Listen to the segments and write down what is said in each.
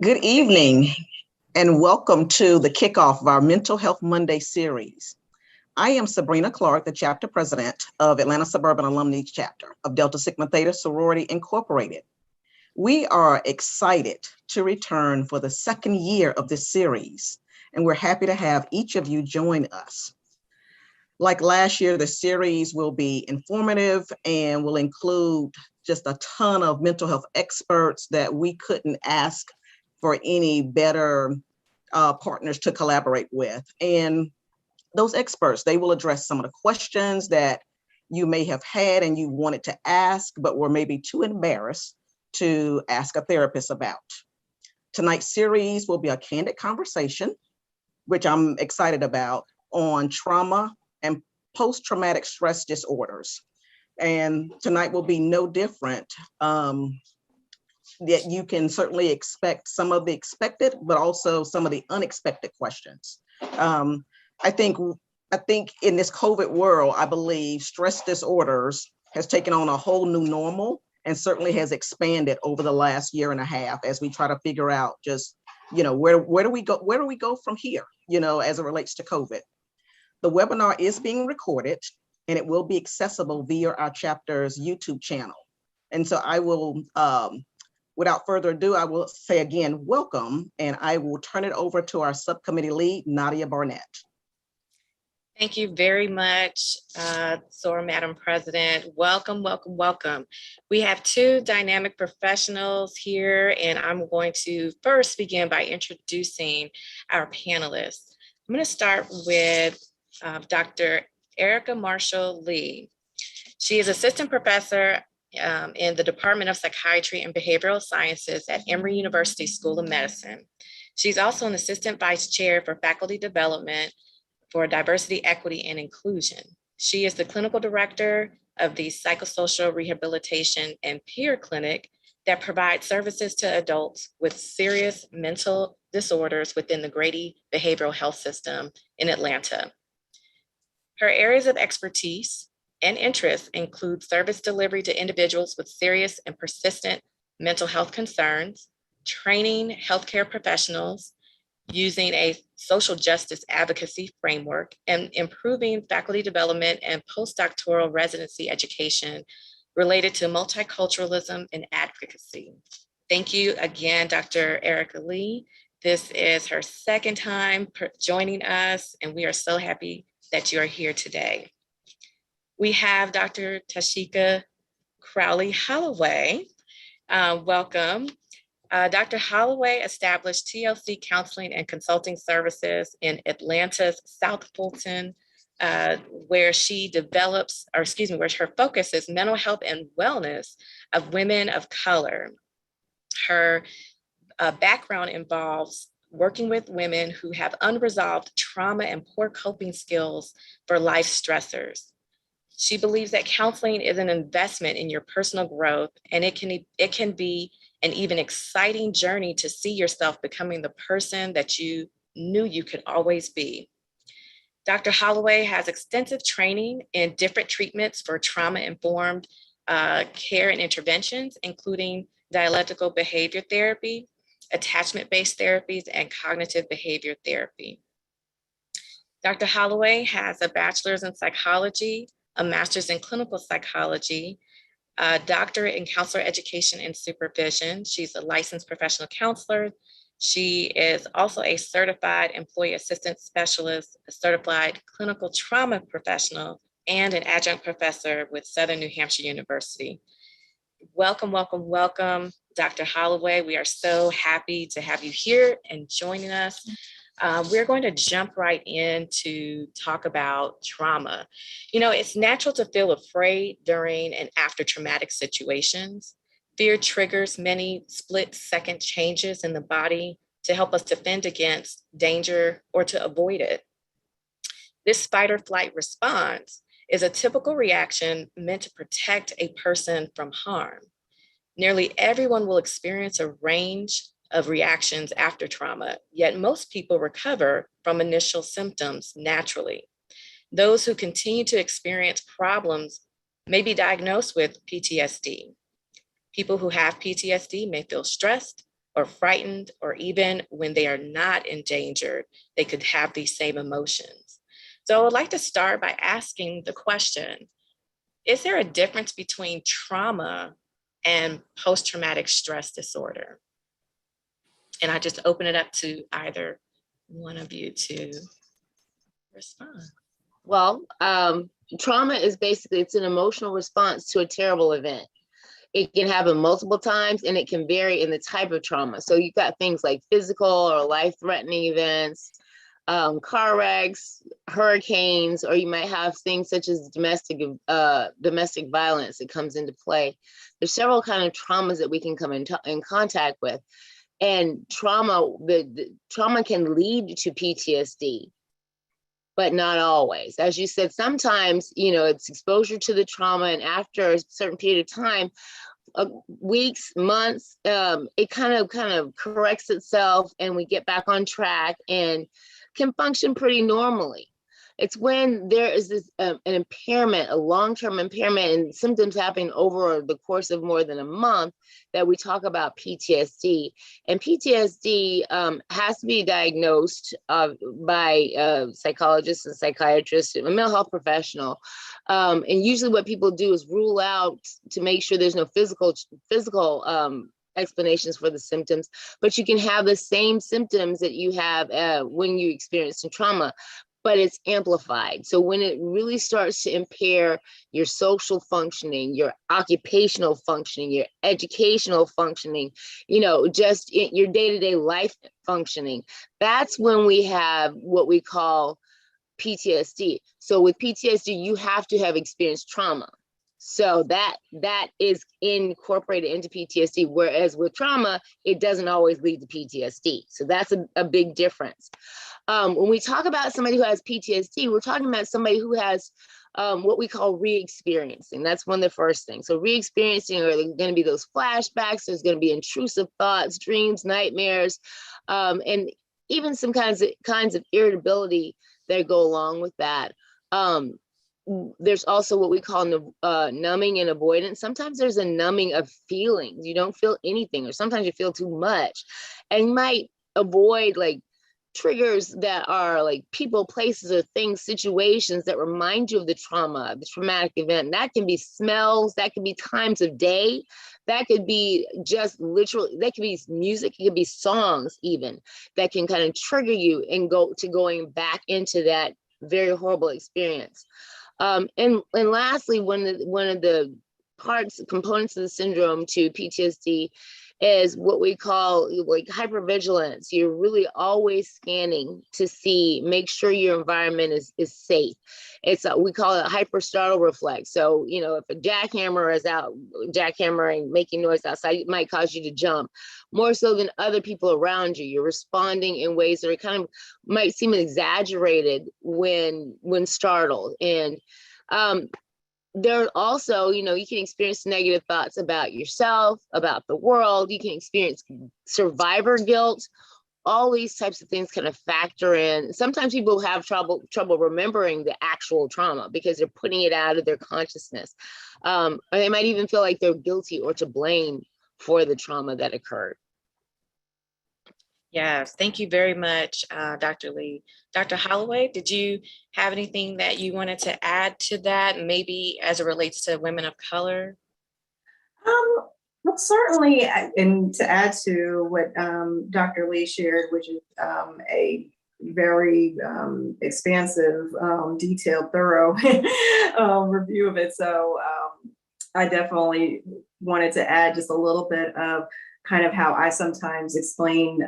Good evening, and welcome to the kickoff of our Mental Health Monday series. I am Sabrina Clark, the chapter president of Atlanta Suburban Alumni Chapter of Delta Sigma Theta Sorority Incorporated. We are excited to return for the second year of this series, and we're happy to have each of you join us. Like last year, the series will be informative and will include just a ton of mental health experts that we couldn't ask for any better partners to collaborate with. And those experts, they will address some of the questions that you may have had and you wanted to ask, but were maybe too embarrassed to ask a therapist about. Tonight's series will be a candid conversation, which I'm excited about, on trauma and post-traumatic stress disorders. And tonight will be no different. That you can certainly expect some of the expected, but also some of the unexpected questions. I think in this COVID world, I believe stress disorders has taken on a whole new normal and certainly has expanded over the last year and a half as we try to figure out just, where do we go from here, as it relates to COVID. The webinar is being recorded and it will be accessible via our chapter's YouTube channel. And so I will, without further ado, I will say again, welcome, and I will turn it over to our subcommittee lead, Nadia Barnett. Thank you very much, Madam President. Welcome, welcome, welcome. We have two dynamic professionals here, and I'm going to first begin by introducing our panelists. I'm going to start with Dr. Erica Marshall Lee. She is assistant professor in the Department of Psychiatry and Behavioral Sciences at Emory University School of Medicine. She's also an assistant vice chair for faculty development for diversity, equity, and inclusion. She is the clinical director of the Psychosocial Rehabilitation and Peer Clinic that provides services to adults with serious mental disorders within the Grady Behavioral Health System in Atlanta. Her areas of expertise and interests include service delivery to individuals with serious and persistent mental health concerns, training healthcare professionals using a social justice advocacy framework, and improving faculty development and postdoctoral residency education related to multiculturalism and advocacy. Thank you again, Dr. Erica Lee. This is her second time joining us, and we are so happy that you are here today. We have Dr. Tashika Crowley Holloway. Welcome. Dr. Holloway established TLC Counseling and Consulting Services in Atlanta's South Fulton, where her focus is mental health and wellness of women of color. Her background involves working with women who have unresolved trauma and poor coping skills for life stressors. She believes that counseling is an investment in your personal growth, and it can be an even exciting journey to see yourself becoming the person that you knew you could always be. Dr. Holloway has extensive training in different treatments for trauma-informed care and interventions, including dialectical behavior therapy, attachment-based therapies, and cognitive behavior therapy. Dr. Holloway has a bachelor's in psychology, a master's in clinical psychology, a doctorate in counselor education and supervision. She's a licensed professional counselor. She is also a certified employee assistance specialist, a certified clinical trauma professional, and an adjunct professor with Southern New Hampshire University. Welcome, welcome, welcome, Dr. Holloway. We are so happy to have you here and joining us. We're going to jump right in to talk about trauma. It's natural to feel afraid during and after traumatic situations. Fear triggers many split-second changes in the body to help us defend against danger or to avoid it. This fight or flight response is a typical reaction meant to protect a person from harm. Nearly everyone will experience a range of reactions after trauma, yet most people recover from initial symptoms naturally. Those who continue to experience problems may be diagnosed with PTSD. People who have PTSD may feel stressed, or frightened, or even when they are not endangered, they could have these same emotions. So I would like to start by asking the question, is there a difference between trauma and post-traumatic stress disorder? And I just open it up to either one of you to respond. Well, trauma is basically, it's an emotional response to a terrible event. It can happen multiple times and it can vary in the type of trauma. So you've got things like physical or life-threatening events, car wrecks, hurricanes, or you might have things such as domestic violence that comes into play. There's several kind of traumas that we can come in contact with. And trauma, the trauma can lead to PTSD, but not always. As you said, sometimes, it's exposure to the trauma, and after a certain period of time, weeks, months, it kind of corrects itself and we get back on track and can function pretty normally. It's when there is this an impairment, a long-term impairment, and symptoms happening over the course of more than a month that we talk about PTSD. And PTSD has to be diagnosed by psychologists and psychiatrists, a mental health professional. And usually what people do is rule out to make sure there's no physical explanations for the symptoms, but you can have the same symptoms that you have when you experience some trauma, but it's amplified. So when it really starts to impair your social functioning, your occupational functioning, your educational functioning, just your day-to-day life functioning, that's when we have what we call PTSD. So with PTSD, you have to have experienced trauma. So that is incorporated into PTSD, whereas with trauma, it doesn't always lead to PTSD. So that's a big difference. When we talk about somebody who has PTSD, we're talking about somebody who has what we call re-experiencing. That's one of the first things. So re-experiencing are going to be those flashbacks. There's going to be intrusive thoughts, dreams, nightmares, and even some kinds of irritability that go along with that. There's also what we call numbing and avoidance. Sometimes there's a numbing of feelings. You don't feel anything, or sometimes you feel too much, and you might avoid like triggers that are like people, places, or things, situations that remind you of the trauma, the traumatic event. And that can be smells, that could be times of day, that could be just literally, that could be music, it could be songs even, that can kind of trigger you and going back into that very horrible experience. And lastly, one of the components of the syndrome to PTSD is what we call like hypervigilance. You're really always scanning to make sure your environment is safe. We call it hyper startle reflex. So, if a jackhammer is out, jackhammering, making noise outside, it might cause you to jump more so than other people around you. You're responding in ways that are kind of might seem exaggerated when startled. And there also, you can experience negative thoughts about yourself, about the world. You can experience survivor guilt. All these types of things kind of factor in. Sometimes people have trouble remembering the actual trauma because they're putting it out of their consciousness. Or they might even feel like they're guilty or to blame for the trauma that occurred. Yes, thank you very much, Dr. Lee. Dr. Holloway, did you have anything that you wanted to add to that, maybe as it relates to women of color? Well, certainly, and to add to what Dr. Lee shared, which is a very expansive, detailed, thorough review of it. So I definitely wanted to add just a little bit of kind of how I sometimes explain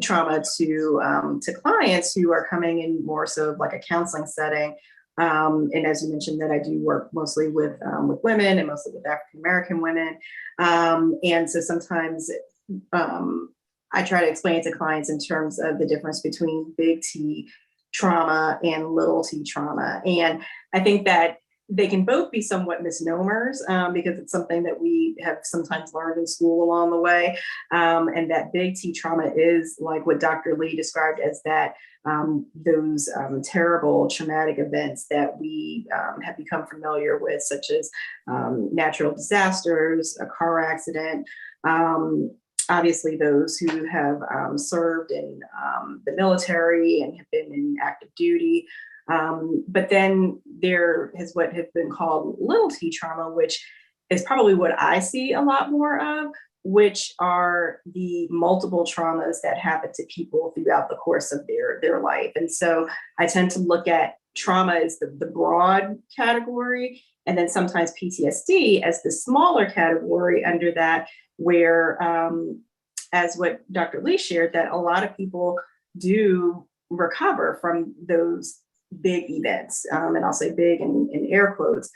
trauma to clients who are coming in more so like a counseling setting. And as you mentioned, that I do work mostly with women and mostly with African American women. And so sometimes I try to explain to clients in terms of the difference between big T trauma and little t trauma. And I think that they can both be somewhat misnomers because it's something that we have sometimes learned in school along the way. And that big T trauma is like what Dr. Lee described as that those terrible traumatic events that we have become familiar with, such as natural disasters, a car accident, obviously those who have served in the military and have been in active duty. But then there is what has been called little t trauma, which is probably what I see a lot more of, which are the multiple traumas that happen to people throughout the course of their life. And so I tend to look at trauma as the broad category, and then sometimes PTSD as the smaller category under that, where, as what Dr. Lee shared, that a lot of people do recover from those big events, and I'll say big in air quotes,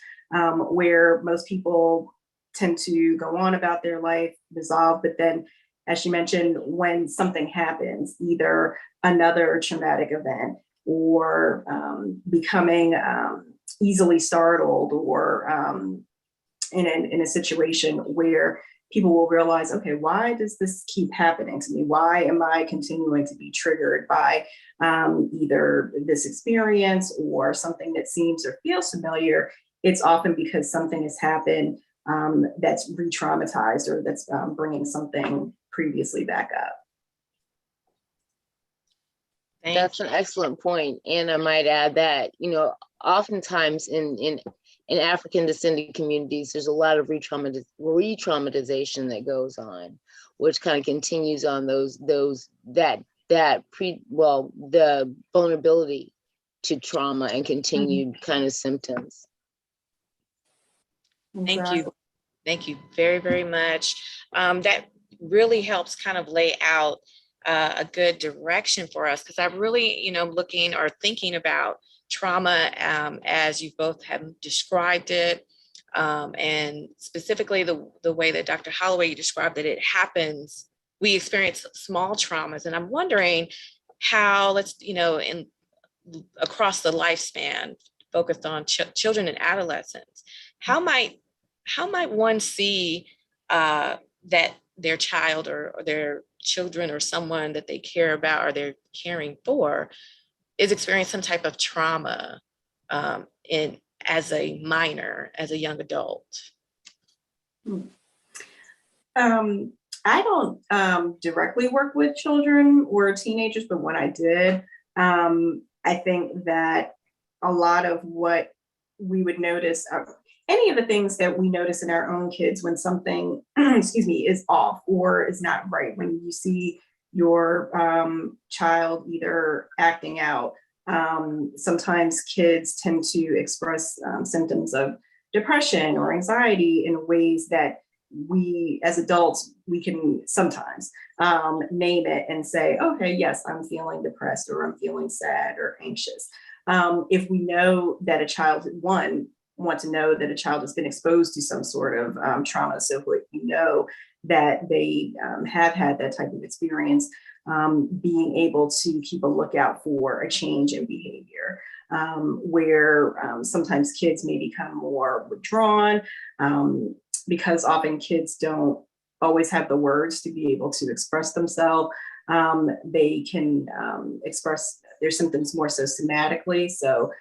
where most people tend to go on about their life, resolve, but then, as she mentioned, when something happens, either another traumatic event or becoming easily startled, or in a situation where people will realize, okay, why does this keep happening to me? Why am I continuing to be triggered by either this experience or something that seems or feels familiar? It's often because something has happened that's re-traumatized, or that's bringing something previously back up. That's an excellent point. And I might add that, oftentimes in African descended communities, there's a lot of re-traumatization that goes on, which kind of continues on the vulnerability to trauma and continued kind of symptoms. Thank you. Thank you very, very much. That really helps kind of lay out a good direction for us, because I really, looking or thinking about trauma as you both have described it, and specifically the way that Dr. Holloway described it happens. We experience small traumas, and I'm wondering how, across the lifespan, focused on children and adolescents, how might one see that their child or their children or someone that they care about or they're caring for is experiencing some type of trauma as a minor, as a young adult? I don't directly work with children or teenagers, but when I did, I think that a lot of what we would notice, any of the things that we notice in our own kids when something, is off or is not right, when you see your child either acting out. Sometimes kids tend to express symptoms of depression or anxiety in ways that we as adults, we can sometimes name it and say, okay, yes, I'm feeling depressed, or I'm feeling sad or anxious. If we know that a child, want to know that a child has been exposed to some sort of trauma, so if we know that they have had that type of experience, being able to keep a lookout for a change in behavior, where sometimes kids may become more withdrawn, because often kids don't always have the words to be able to express themselves. They can express their symptoms more so somatically. So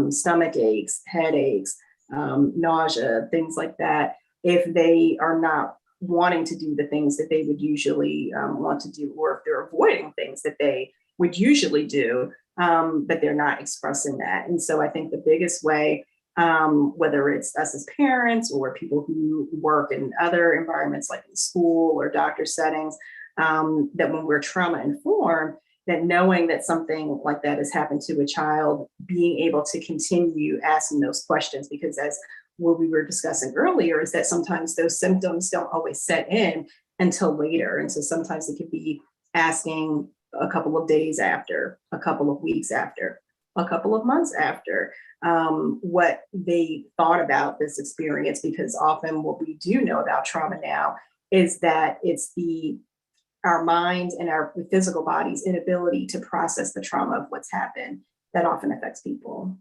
stomach aches, headaches, nausea, things like that. If they are not wanting to do the things that they would usually want to do, or if they're avoiding things that they would usually do, but they're not expressing that. And so I think the biggest way, whether it's us as parents or people who work in other environments like in school or doctor settings, that when we're trauma informed, that knowing that something like that has happened to a child, being able to continue asking those questions, because as what we were discussing earlier is that sometimes those symptoms don't always set in until later. And so sometimes it could be asking a couple of days after, a couple of weeks after, a couple of months after, what they thought about this experience, because often what we do know about trauma now is that it's our minds and our physical body's inability to process the trauma of what's happened that often affects people.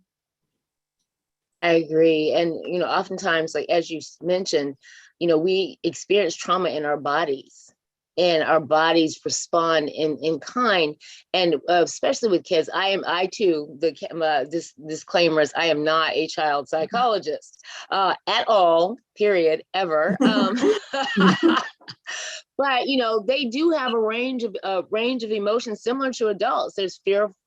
I agree. And, oftentimes, like, as you mentioned, we experience trauma in our bodies, and our bodies respond in kind. And especially with kids, I too, this disclaimer is I am not a child psychologist at all, period, ever. But they do have a range of emotions similar to adults. There's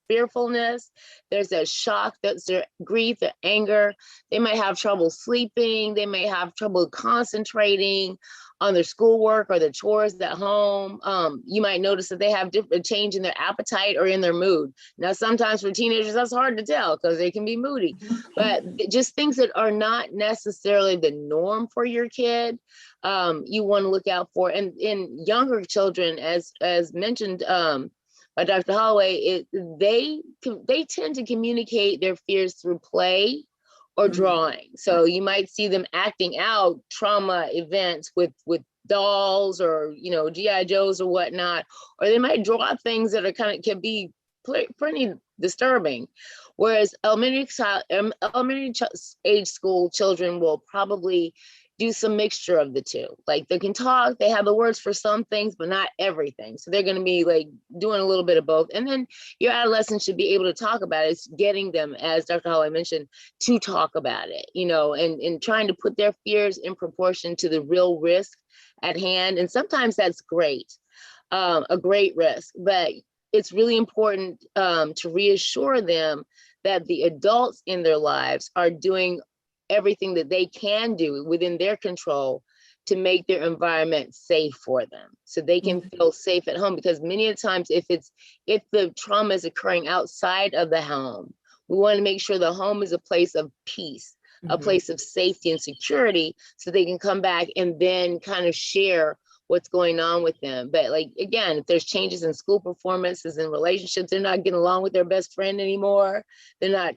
fearfulness, there's that shock, that's their grief, their anger. They might have trouble sleeping, they may have trouble concentrating on their schoolwork or their chores at home. You might notice that they have different change in their appetite or in their mood. Now, sometimes for teenagers, that's hard to tell because they can be moody, but just things that are not necessarily the norm for your kid, you want to look out for. And in younger children, as mentioned by Dr. Holloway, they tend to communicate their fears through play or drawing. So you might see them acting out trauma events with dolls or GI Joes or whatnot, or they might draw things that are can be pretty disturbing. Whereas elementary age school children will probably do some mixture of the two. Like they can talk, they have the words for some things, but not everything. So they're going to be like doing a little bit of both. And then your adolescents should be able to talk about it. It's getting them, as Dr. Holloway mentioned, to talk about it, and trying to put their fears in proportion to the real risk at hand. And sometimes that's great, a great risk, but it's really important to reassure them that the adults in their lives are doing everything that they can do within their control to make their environment safe for them, so they can feel safe at home. Because many of the times, if the trauma is occurring outside of the home, we want to make sure the home is a place of peace, a place of safety and security, so they can come back and then kind of share what's going on with them. But like, again, if there's changes in school performances and relationships, they're not getting along with their best friend anymore, they're not,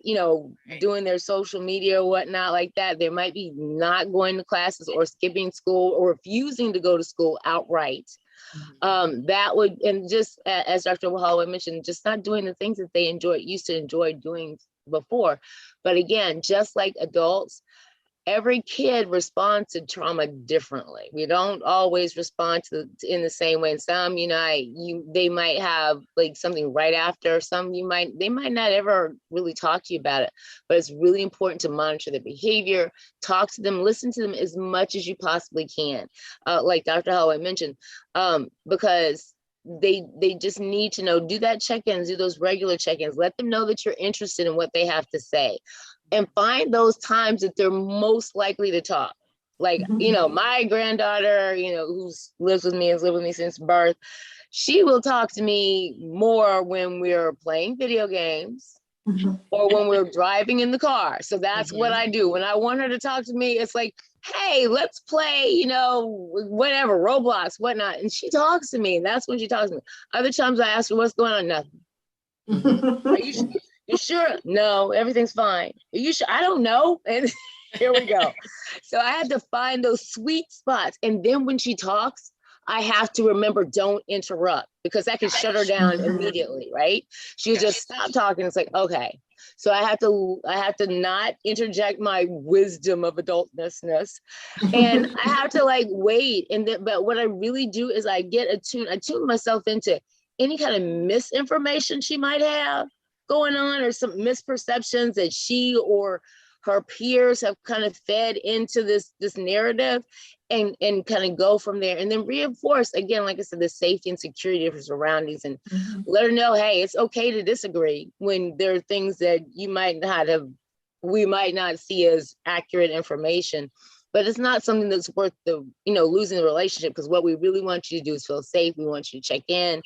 doing their social media or whatnot like that, they might be not going to classes or skipping school or refusing to go to school outright. That would, and just as Dr. Holloway mentioned, just not doing the things that they used to enjoy doing before. But again, just like adults, every kid responds to trauma differently. We don't always respond in the same way. And some, they might have like something right after. Some they might not ever really talk to you about it. But it's really important to monitor their behavior, talk to them, listen to them as much as you possibly can. Like Dr. Holloway mentioned, because they just need to know, do that check-ins, do those regular check-ins, let them know that you're interested in what they have to say. And find those times that they're most likely to talk. Like, my granddaughter, who lives with me, has lived with me since birth, she will talk to me more when we're playing video games or when we're driving in the car. So that's what I do. When I want her to talk to me, it's like, hey, let's play, whatever, Roblox, whatnot. And she talks to me, and that's when she talks to me. Other times I ask her, what's going on? Nothing. Are you sure? No, everything's fine. Are you sure? I don't know. And here we go. So I had to find those sweet spots. And then when she talks, I have to remember, don't interrupt, because that can shut her down immediately, right? She'll just stop talking. It's like, okay. So I have to not interject my wisdom of adultness. And I have to like wait. But what I really do is I tune myself into any kind of misinformation she might have going on, or some misperceptions that she or her peers have kind of fed into this narrative, and kind of go from there, and then reinforce, again, like I said, the safety and security of her surroundings, and let her know, hey, it's okay to disagree when there are things that we might not see as accurate information. But it's not something that's worth losing the relationship, because what we really want you to do is feel safe. We want you to check in,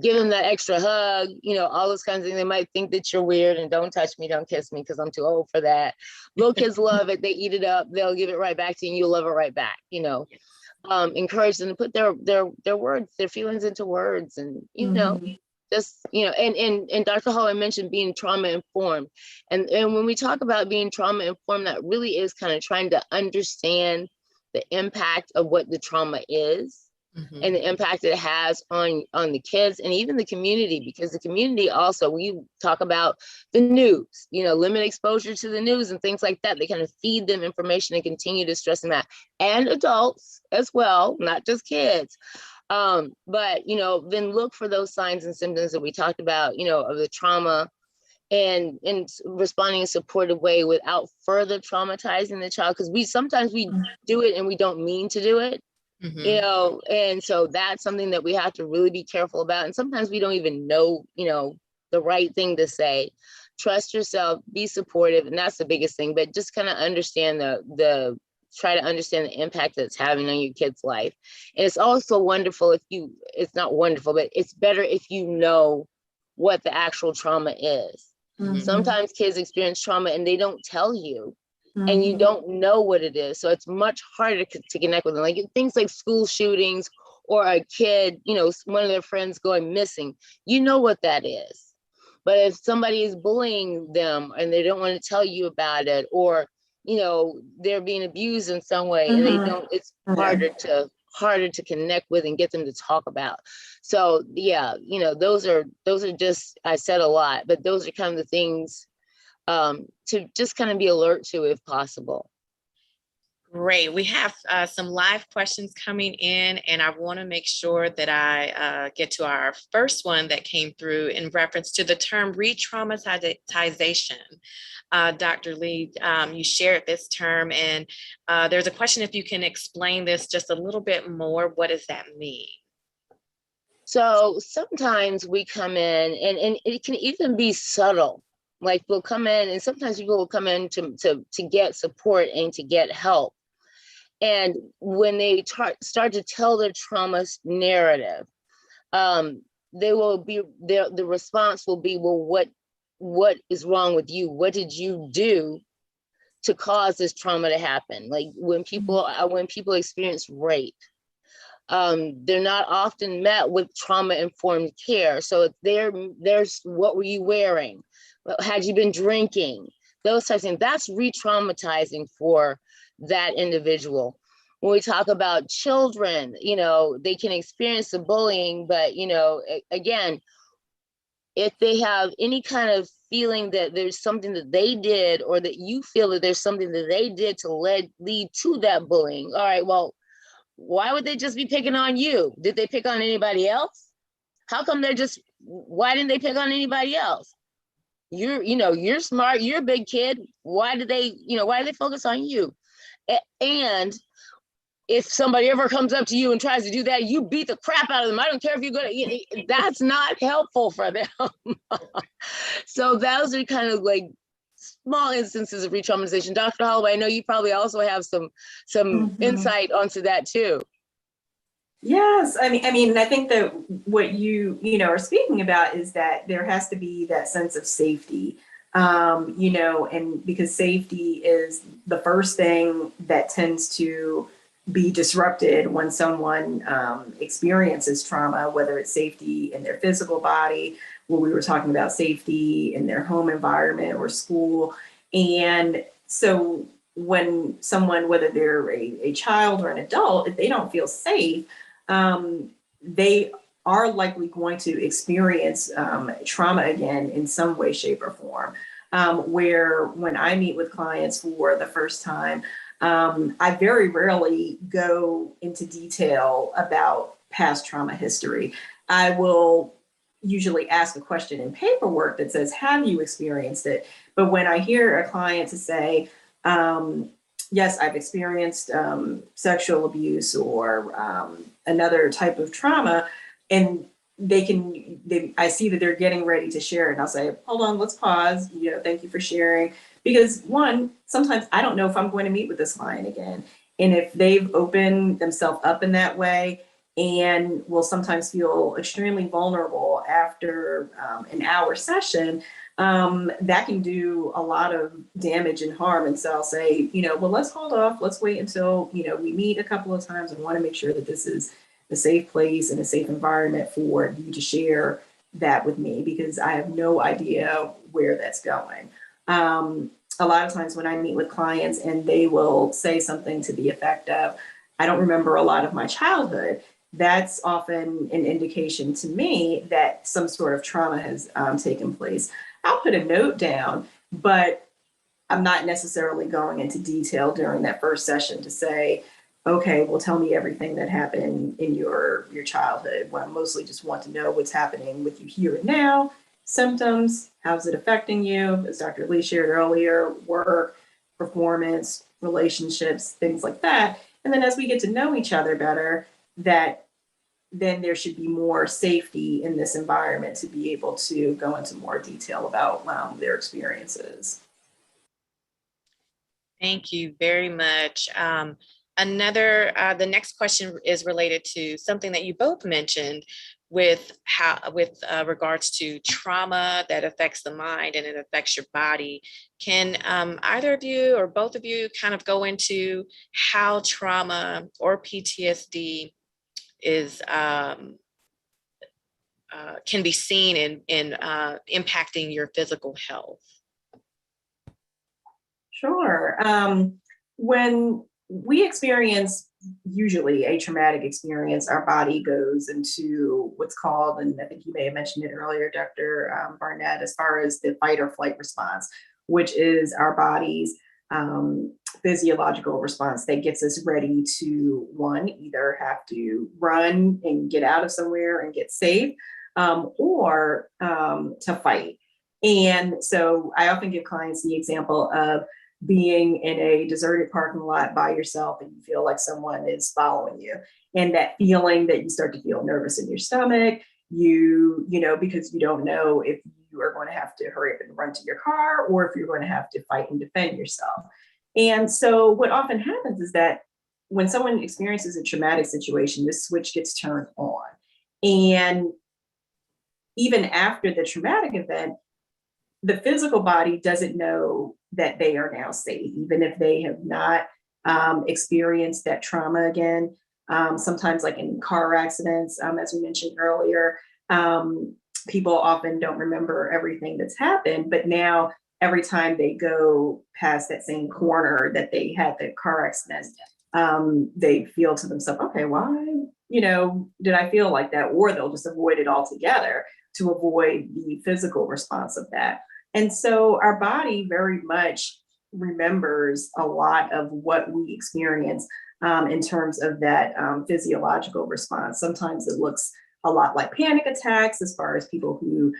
give them that extra hug, all those kinds of things. They might think that you're weird and don't touch me, don't kiss me, because I'm too old for that. Little kids love it. They eat it up. They'll give it right back to you, and you'll love it right back. Encourage them to put their words, their feelings into words, and just and Dr. Holloway mentioned being trauma informed, and when we talk about being trauma informed, that really is kind of trying to understand the impact of what the trauma is, and the impact it has on the kids and even the community, because the community also, we talk about the news, limit exposure to the news and things like that. They kind of feed them information and continue to stress them out, and adults as well, not just kids. But then look for those signs and symptoms that we talked about, of the trauma, and responding in a supportive way without further traumatizing the child. Because sometimes we do it and we don't mean to do it. you know, and so that's something that we have to really be careful about. And sometimes we don't even know, you know, the right thing to say. Trust yourself, be supportive, and that's the biggest thing. But just kind of understand the try to understand the impact that it's having on your kid's life. And it's also wonderful if you, it's not wonderful, but it's better if you know what the actual trauma is. Sometimes kids experience trauma and they don't tell you, and you don't know what it is. So it's much harder to connect with them. Like things like school shootings or a kid, you know, one of their friends going missing, you know what that is. But if somebody is bullying them and they don't want to tell you about it, or, you know, they're being abused in some way and they don't, it's harder to connect with and get them to talk about. So yeah, you know, those are just, I said a lot, but those are kind of the things to just kind of be alert to if possible. Great. We have some live questions coming in, and I want to make sure that I get to our first one that came through in reference to the term retraumatization. Dr. Lee, you shared this term, and there's a question if you can explain this just a little bit more. What does that mean? So sometimes we come in, and it can even be subtle. Like we'll come in, and sometimes people will come in to get support and to get help. And when they start to tell their trauma narrative, they will be, the response will be, well, what is wrong with you? What did you do to cause this trauma to happen? Like when people experience rape, they're not often met with trauma-informed care. So there's what were you wearing? Had you been drinking? Those types of things. That's re-traumatizing for that individual. When we talk about children, you know, they can experience the bullying, but, you know, again, if they have any kind of feeling that there's something that they did, or that you feel that there's something that they did to lead to that bullying, all right, well, why would they just be picking on you? Did they pick on anybody else? How come why didn't they pick on anybody else? You're smart, you're a big kid. Why do they focus on you? And if somebody ever comes up to you and tries to do that, you beat the crap out of them. I don't care if you're gonna, that's not helpful for them. So those are kind of like small instances of re-traumatization. Dr. Holloway, I know you probably also have some insight onto that too. Yes, I mean, I think that what you are speaking about is that there has to be that sense of safety, and because safety is the first thing that tends to be disrupted when someone experiences trauma, whether it's safety in their physical body, where we were talking about safety in their home environment or school. And so when someone, whether they're a child or an adult, if they don't feel safe, they are likely going to experience trauma again in some way, shape, or form. Where when I meet with clients for the first time, I very rarely go into detail about past trauma history. I will usually ask a question in paperwork that says, have you experienced it? But when I hear a client to say, yes, I've experienced sexual abuse or another type of trauma, and I see that they're getting ready to share it. And I'll say, hold on, let's pause. Thank you for sharing. Because one, sometimes I don't know if I'm going to meet with this client again. And if they've opened themselves up in that way and will sometimes feel extremely vulnerable after an hour session, that can do a lot of damage and harm. And so I'll say, well, let's hold off. Let's wait until, we meet a couple of times and want to make sure that this is a safe place and a safe environment for you to share that with me, because I have no idea where that's going. A lot of times when I meet with clients and they will say something to the effect of, I don't remember a lot of my childhood, that's often an indication to me that some sort of trauma has taken place. I'll put a note down, but I'm not necessarily going into detail during that first session to say, okay, well, tell me everything that happened in your childhood. Well, I mostly just want to know what's happening with you here and now, symptoms, how's it affecting you, as Dr. Lee shared earlier, work, performance, relationships, things like that. And then as we get to know each other better, that then there should be more safety in this environment to be able to go into more detail about their experiences. Thank you very much. The next question is related to something that you both mentioned with regards to trauma that affects the mind and it affects your body. Can either of you or both of you kind of go into how trauma or PTSD is can be seen in impacting your physical health? Sure. When we experience usually a traumatic experience, our body goes into what's called, and I think you may have mentioned it earlier, Dr. Barnett, as far as the fight or flight response, which is our body's physiological response that gets us ready to, one, either have to run and get out of somewhere and get safe, or to fight. And so I often give clients the example of being in a deserted parking lot by yourself and you feel like someone is following you, and that feeling that you start to feel nervous in your stomach, you know, because you don't know if you are going to have to hurry up and run to your car or if you're going to have to fight and defend yourself. And so what often happens is that when someone experiences a traumatic situation, this switch gets turned on. And even after the traumatic event, the physical body doesn't know that they are now safe, even if they have not experienced that trauma again. Sometimes, like in car accidents, as we mentioned earlier, people often don't remember everything that's happened, but now every time they go past that same corner that they had the car accident, they feel to themselves, okay, why, did I feel like that? Or they'll just avoid it altogether to avoid the physical response of that. And so our body very much remembers a lot of what we experience in terms of that physiological response. Sometimes it looks a lot like panic attacks, as far as people who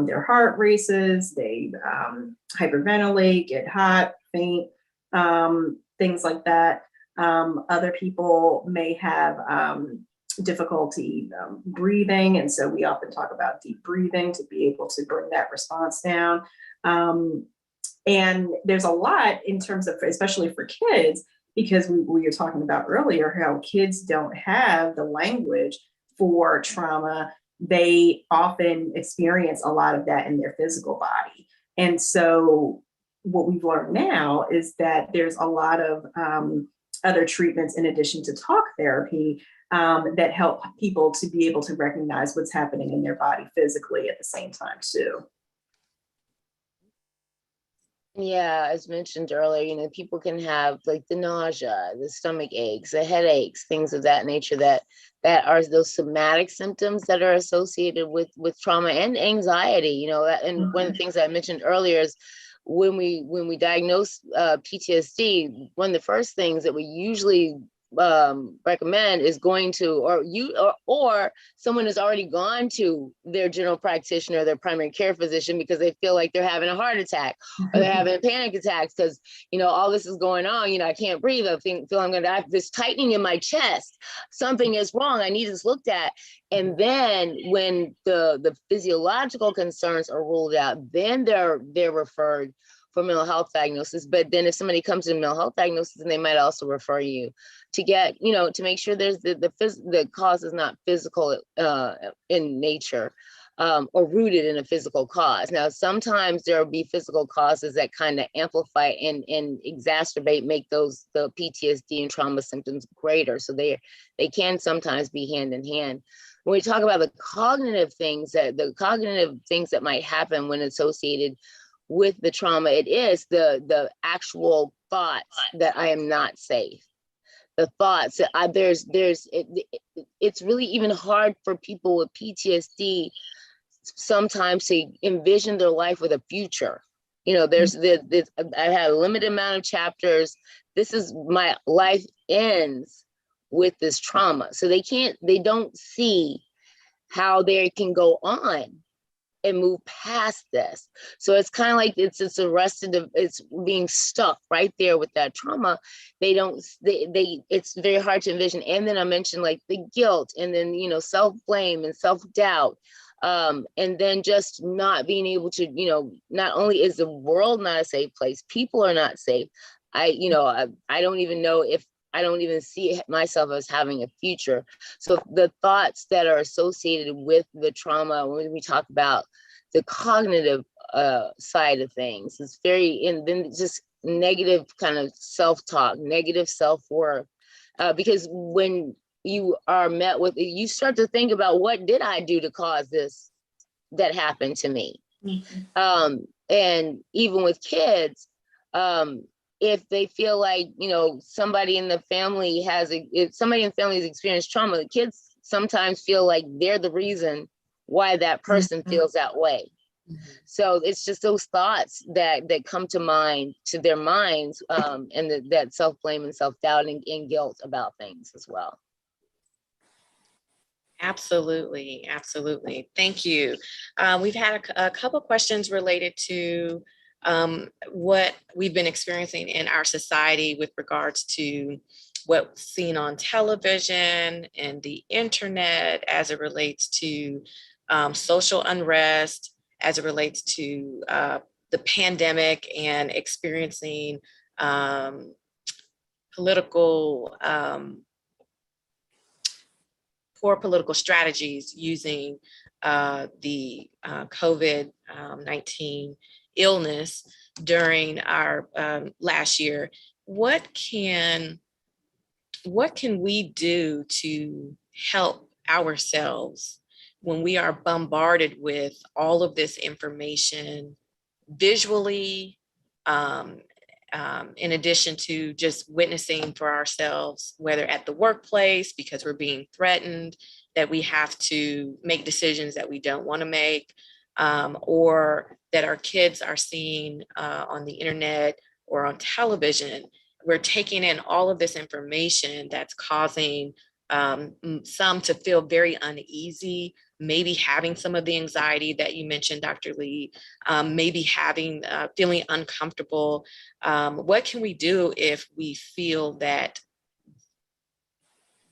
their heart races, they hyperventilate, get hot, faint, things like that. Other people may have difficulty breathing. And so we often talk about deep breathing to be able to bring that response down. And there's a lot in terms of, especially for kids, because we were talking about earlier, how kids don't have the language for trauma. They often experience a lot of that in their physical body. And so what we've learned now is that there's a lot of other treatments in addition to talk therapy that help people to be able to recognize what's happening in their body physically at the same time too. Yeah, as mentioned earlier, people can have like the nausea, the stomach aches, the headaches, things of that nature that are those somatic symptoms that are associated with trauma and anxiety. And one of the things I mentioned earlier is when we diagnose PTSD, one of the first things that we usually recommend is going to, or someone has already gone to their general practitioner, their primary care physician, because they feel like they're having a heart attack or they're having panic attacks because all this is going on. I can't breathe. I feel I'm going to have this tightening in my chest. Something is wrong. I need this looked at. And then when the physiological concerns are ruled out, then they're referred for mental health diagnosis. But then if somebody comes to mental health diagnosis, then they might also refer you to get, to make sure there's the cause is not physical in nature or rooted in a physical cause. Now, sometimes there will be physical causes that kind of amplify and exacerbate, make the PTSD and trauma symptoms greater. So they can sometimes be hand in hand. When we talk about the cognitive things that might happen when associated with the trauma, it is the actual thoughts that I am not safe. The thoughts that it's really even hard for people with PTSD sometimes to envision their life with a future. There's I had a limited amount of chapters. This is my life ends with this trauma. So they don't see how they can go on and move past this. So it's kind of like it's arrested, it's being stuck right there with that trauma. It's very hard to envision. And then I mentioned like the guilt, and then, you know, self-blame and self-doubt. And then just not being able to, you know, not only is the world not a safe place, people are not safe. I don't even know if I don't even see myself as having a future. So the thoughts that are associated with the trauma, when we talk about the cognitive side of things, it's very, and then just negative kind of self-talk, negative self-worth. Because when you are met with, you start to think about, what did I do to cause this that happened to me? And even with kids, if they feel like, you know, somebody in the family if somebody in the family has experienced trauma, the kids sometimes feel like they're the reason why that person feels that way. So it's just those thoughts that come to mind, to their minds, and that self-blame and self-doubt and guilt about things as well. Absolutely, absolutely. Thank you. We've had a couple questions related to what we've been experiencing in our society with regards to what's seen on television and the internet as it relates to social unrest, as it relates to the pandemic and experiencing political poor political strategies using the COVID-19 illness during our last year. What can we do to help ourselves when we are bombarded with all of this information visually, in addition to just witnessing for ourselves, whether at the workplace, because we're being threatened, that we have to make decisions that we don't want to make, or that our kids are seeing on the internet or on television. We're taking in all of this information that's causing some to feel very uneasy, maybe having some of the anxiety that you mentioned, Dr. Lee, maybe feeling uncomfortable. What can we do if we feel that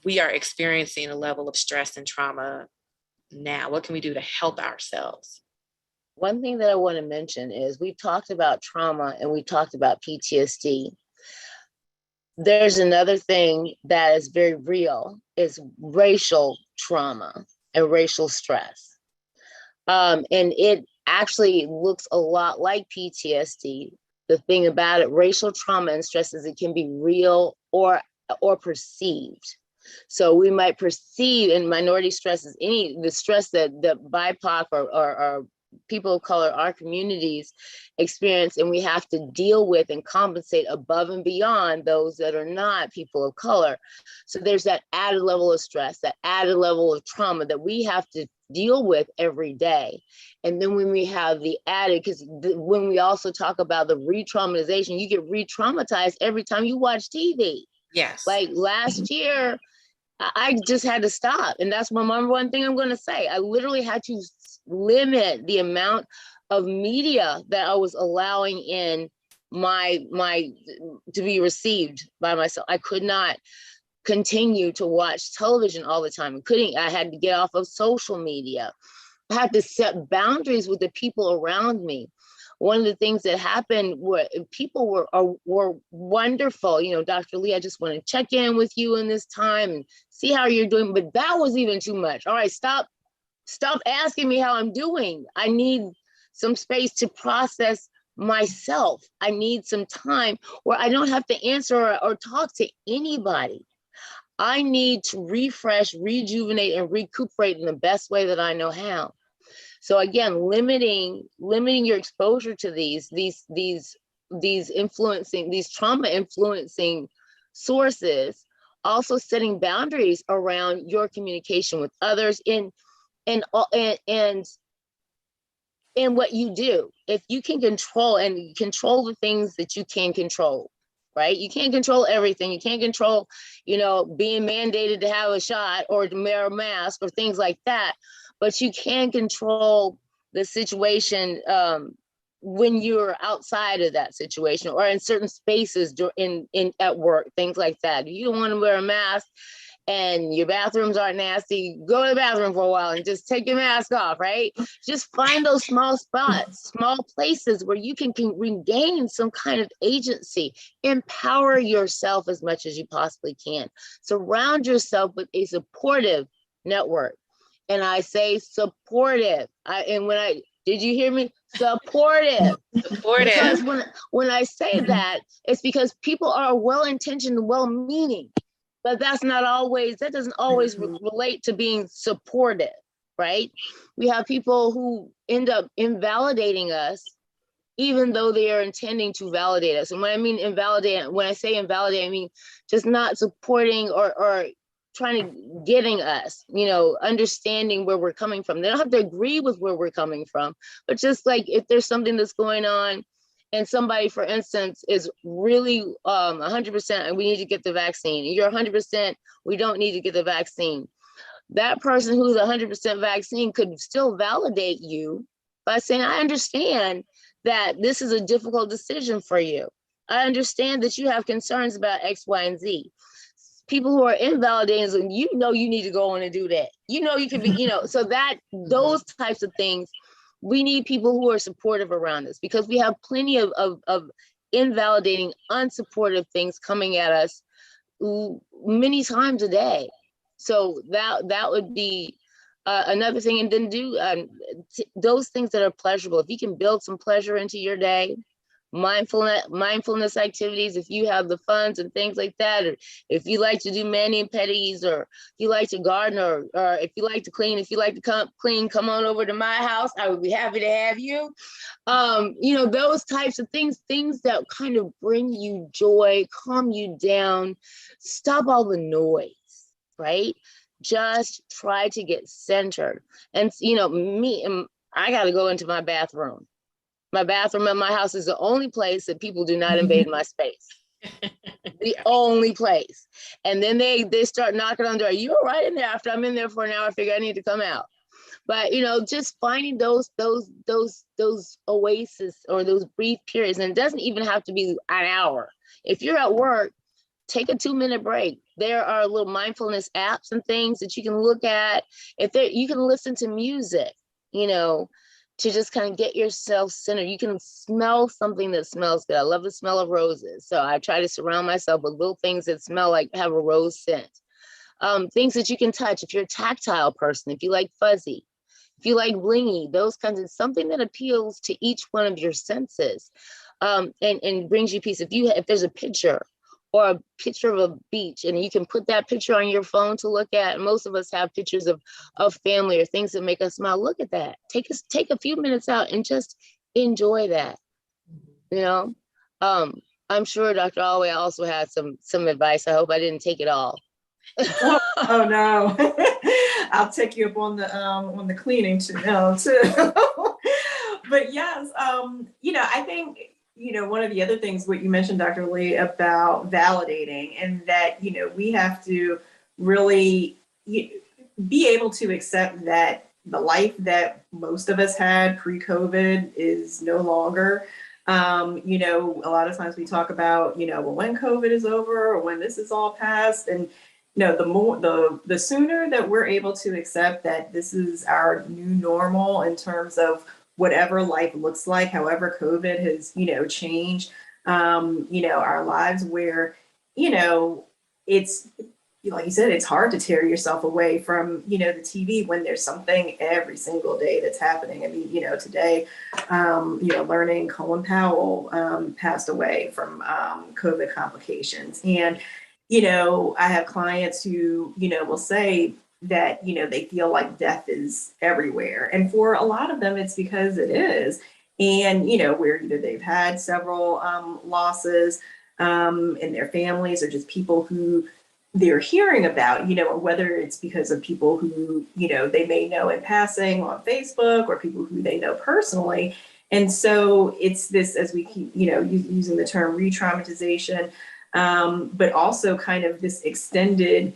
we are experiencing a level of stress and trauma now? What can we do to help ourselves? One thing that I want to mention is we've talked about trauma and we talked about PTSD. There's another thing that is very real, is racial trauma and racial stress. And it actually looks a lot like PTSD. The thing about it, racial trauma and stress, is it can be real or perceived. So we might perceive, in minority stresses, the stress that BIPOC or people of color, our communities experience, and we have to deal with and compensate above and beyond those that are not people of color. So there's that added level of stress, that added level of trauma that we have to deal with every day. And then when we have the added, because when we also talk about the retraumatization, you get re-traumatized every time you watch TV. Yes. Like last year, I just had to stop. And that's my number one thing I'm going to say. I literally had to limit the amount of media that I was allowing in my to be received by myself. I could not continue to watch television all the time. I had to get off of social media. I had to set boundaries with the people around me. One of the things that happened were people were wonderful. You know, Dr. Lee, I just want to check in with you in this time and see how you're doing. But that was even too much. All right, stop asking me how I'm doing. I need some space to process myself. I need some time where I don't have to answer or talk to anybody. I need to refresh, rejuvenate, and recuperate in the best way that I know how. So again, limiting your exposure to these trauma influencing sources, also setting boundaries around your communication with others and what you do. If you can control the things that you can control, right? You can't control everything. You can't control, being mandated to have a shot or to wear a mask or things like that. But you can control the situation when you're outside of that situation or in certain spaces in at work, things like that. You don't want to wear a mask and your bathrooms aren't nasty, go to the bathroom for a while and just take your mask off, right? Just find those small spots, small places where you can regain some kind of agency. Empower yourself as much as you possibly can. Surround yourself with a supportive network. And I say supportive. Did you hear me? Supportive. Supportive. Because when I say that, it's because people are well-intentioned, well-meaning, but that doesn't always relate to being supportive, right? We have people who end up invalidating us, even though they are intending to validate us. And when I say invalidate, I mean just not supporting or trying to getting us, understanding where we're coming from. They don't have to agree with where we're coming from, but just like if there's something that's going on and somebody, for instance, is really 100% and we need to get the vaccine, and you're 100%, we don't need to get the vaccine. That person who's 100% vaccine could still validate you by saying, I understand that this is a difficult decision for you. I understand that you have concerns about X, Y, and Z. People who are invalidating, you need to go on and do that. You can be, so that those types of things, we need people who are supportive around us, because we have plenty of invalidating, unsupportive things coming at us many times a day. So that would be another thing. And then do those things that are pleasurable. If you can build some pleasure into your day, mindfulness activities, if you have the funds and things like that, or if you like to do mani and pedis, or if you like to garden, or if you like to clean, if you like to come on over to my house. I would be happy to have you. Those types of things that kind of bring you joy, calm you down, stop all the noise, right? Just try to get centered. And I got to go into my bathroom. My bathroom at my house is the only place that people do not invade my space. The only place. And then they start knocking on the door. You were right in there. After I'm in there for an hour, I figure I need to come out. But just finding those oases or those brief periods, and it doesn't even have to be an hour. If you're at work, take a 2-minute break. There are little mindfulness apps and things that you can look at. You can listen to music, to just kind of get yourself centered. You can smell something that smells good. I love the smell of roses. So I try to surround myself with little things that smell like, have a rose scent. Things that you can touch. If you're a tactile person, if you like fuzzy, if you like blingy, those kinds of, something that appeals to each one of your senses, and brings you peace. If there's a picture or a picture of a beach, and you can put that picture on your phone to look at. Most of us have pictures of family or things that make us smile. Look at that. Take a few minutes out and just enjoy that. I'm sure Dr. Alway also had some advice. I hope I didn't take it all. Oh no. I'll take you up on the cleaning too. But yes, I think one of the other things, what you mentioned, Dr. Lee, about validating, and that, we have to really be able to accept that the life that most of us had pre-COVID is no longer. A lot of times we talk about, when COVID is over or when this is all past, and the sooner that we're able to accept that this is our new normal in terms of whatever life looks like, however COVID has, changed, our lives, where, it's, like you said, it's hard to tear yourself away from, the TV when there's something every single day that's happening. I mean, today, learning Colin Powell passed away from COVID complications. And, I have clients who, will say that, they feel like death is everywhere. And for a lot of them, it's because it is. And, where either they've had several losses in their families, or just people who they're hearing about, whether it's because of people who, they may know in passing on Facebook, or people who they know personally. And so it's this, as we keep, using the term retraumatization, but also kind of this extended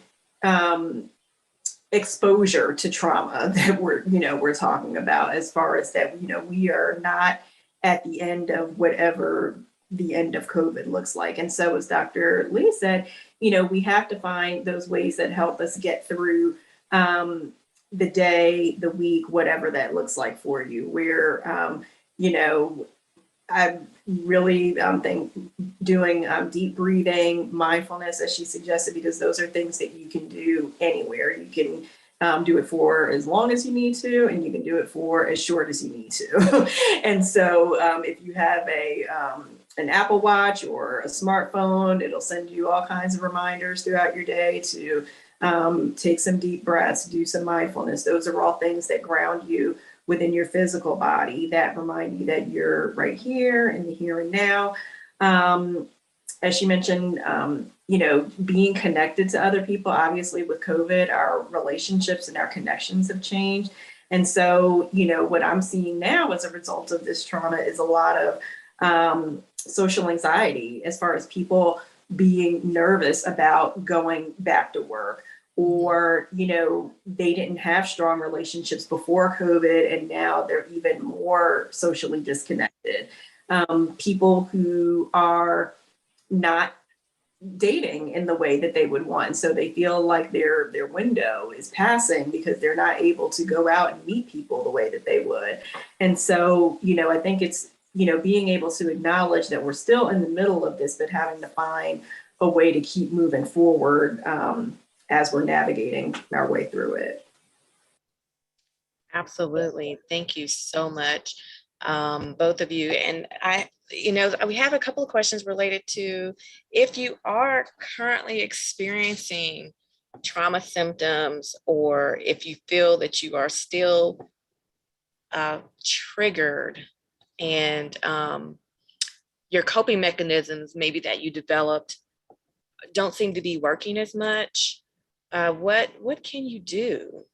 exposure to trauma that we're talking about, as far as that, we are not at the end of whatever the end of COVID looks like. And so, as Dr. Lee said, we have to find those ways that help us get through the day, the week, whatever that looks like for you, where, I really think doing deep breathing, mindfulness, as she suggested, because those are things that you can do anywhere. You can do it for as long as you need to, and you can do it for as short as you need to. And so if you have an Apple Watch or a smartphone, it'll send you all kinds of reminders throughout your day to take some deep breaths, do some mindfulness. Those are all things that ground you within your physical body, that remind you that you're right here in the here and now. As she mentioned, being connected to other people. Obviously, with COVID, our relationships and our connections have changed. And so, what I'm seeing now as a result of this trauma is a lot of social anxiety, as far as people being nervous about going back to work, or they didn't have strong relationships before COVID, and now they're even more socially disconnected. People who are not dating in the way that they would want, so they feel like their window is passing because they're not able to go out and meet people the way that they would. And so I think it's being able to acknowledge that we're still in the middle of this, but having to find a way to keep moving forward as we're navigating our way through it. Absolutely. Thank you so much, both of you. And we have a couple of questions related to if you are currently experiencing trauma symptoms, or if you feel that you are still triggered, and your coping mechanisms maybe that you developed don't seem to be working as much. What can you do?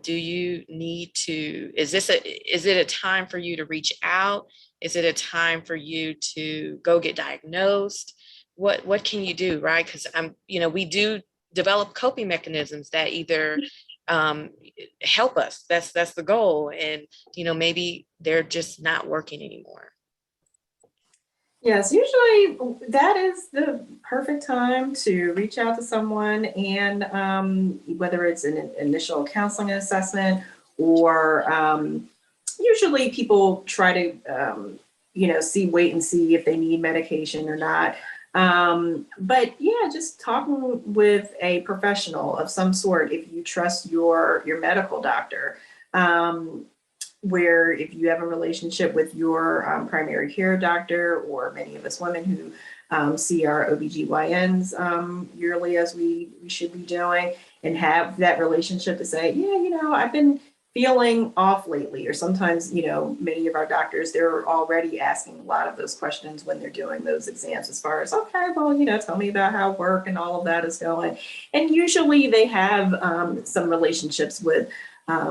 Do you need to, is it a time for you to reach out? Is it a time for you to go get diagnosed? What can you do, right? Because we do develop coping mechanisms that either help us. That's the goal. And maybe they're just not working anymore. Yes, usually that is the perfect time to reach out to someone, and whether it's an initial counseling assessment, or usually people try to, wait and see if they need medication or not. But yeah, just talking with a professional of some sort, if you trust your medical doctor. Where if you have a relationship with your primary care doctor, or many of us women who see our OBGYNs yearly, as we should be doing, and have that relationship to say, yeah, I've been feeling off lately. Or sometimes, many of our doctors, they're already asking a lot of those questions when they're doing those exams, as far as, okay, well, tell me about how work and all of that is going. And usually they have some relationships with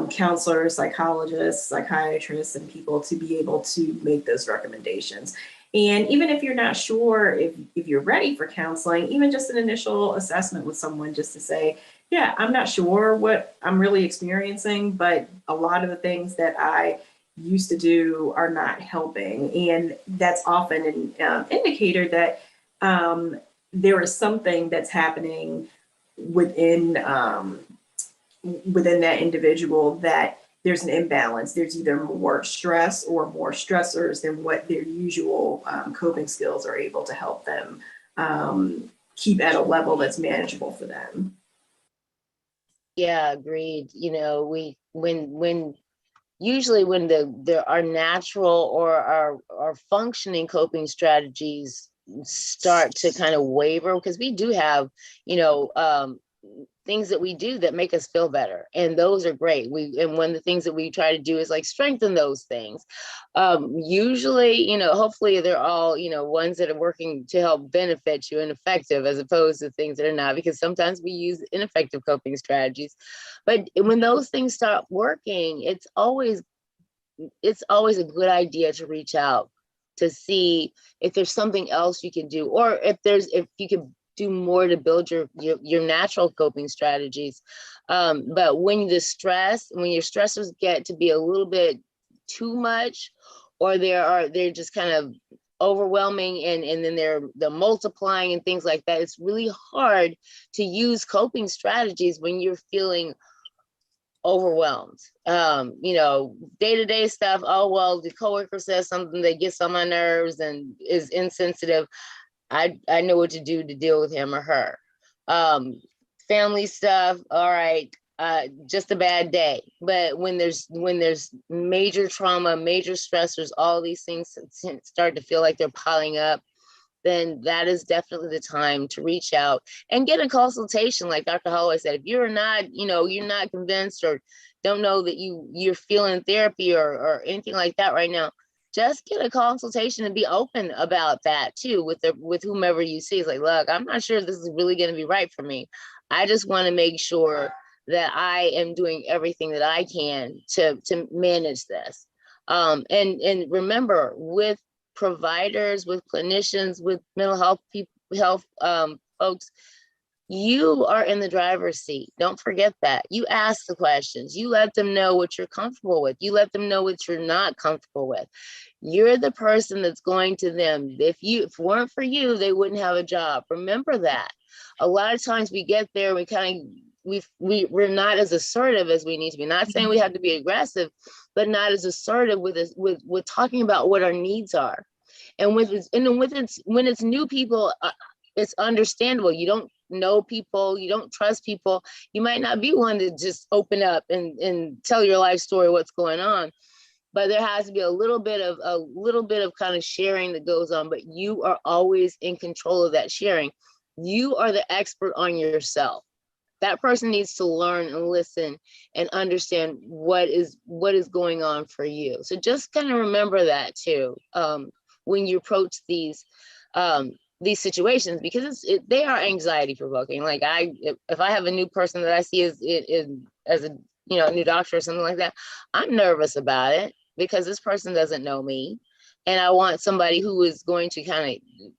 counselors, psychologists, psychiatrists, and people to be able to make those recommendations. And even if you're not sure if you're ready for counseling, even just an initial assessment with someone, just to say, yeah, I'm not sure what I'm really experiencing, but a lot of the things that I used to do are not helping. And that's often an indicator that there is something that's happening within that individual, that there's an imbalance. There's either more stress or more stressors than what their usual coping skills are able to help them keep at a level that's manageable for them. Yeah, agreed. When usually when there are natural or our functioning coping strategies start to kind of waver, because we do have, things that we do that make us feel better, and those are great. And one of the things that we try to do is like strengthen those things. Usually, hopefully they're all, ones that are working to help benefit you and effective, as opposed to things that are not, because sometimes we use ineffective coping strategies. But when those things start working, it's always a good idea to reach out to see if there's something else you can do, or if you can do more to build your natural coping strategies. But when your stressors get to be a little bit too much, or they're just kind of overwhelming, and then they're multiplying and things like that, it's really hard to use coping strategies when you're feeling overwhelmed. Day-to-day stuff. Oh, well, the coworker says something that gets on my nerves and is insensitive. I know what to do to deal with him or her. Family stuff. All right. Just a bad day. But when there's major trauma, major stressors, all these things start to feel like they're piling up, then that is definitely the time to reach out and get a consultation. Like Dr. Holloway said, if you're not convinced or don't know that you're feeling therapy or anything like that right now, just get a consultation and be open about that too with whomever you see. It's like, look, I'm not sure if this is really going to be right for me. I just want to make sure that I am doing everything that I can to manage this. And remember, with providers, with clinicians, with mental health folks, you are in the driver's seat. Don't forget that. You ask the questions. You let them know what you're comfortable with. You let them know what you're not comfortable with. You're the person that's going to them. If it weren't for you, they wouldn't have a job. Remember that. A lot of times we get there, we're not as assertive as we need to be. Not saying we have to be aggressive, but not as assertive with talking about what our needs are. And when it's new people, it's understandable. You don't know people, you don't trust people. You might not be one to just open up and tell your life story, what's going on. But there has to be a little bit of kind of sharing that goes on. But you are always in control of that sharing. You are the expert on yourself. That person needs to learn and listen and understand what is going on for you. So just kind of remember that too, when you approach these situations, because they are anxiety provoking. Like if I have a new person that I see as a new doctor or something like that, I'm nervous about it because this person doesn't know me. And I want somebody who is going to kind of,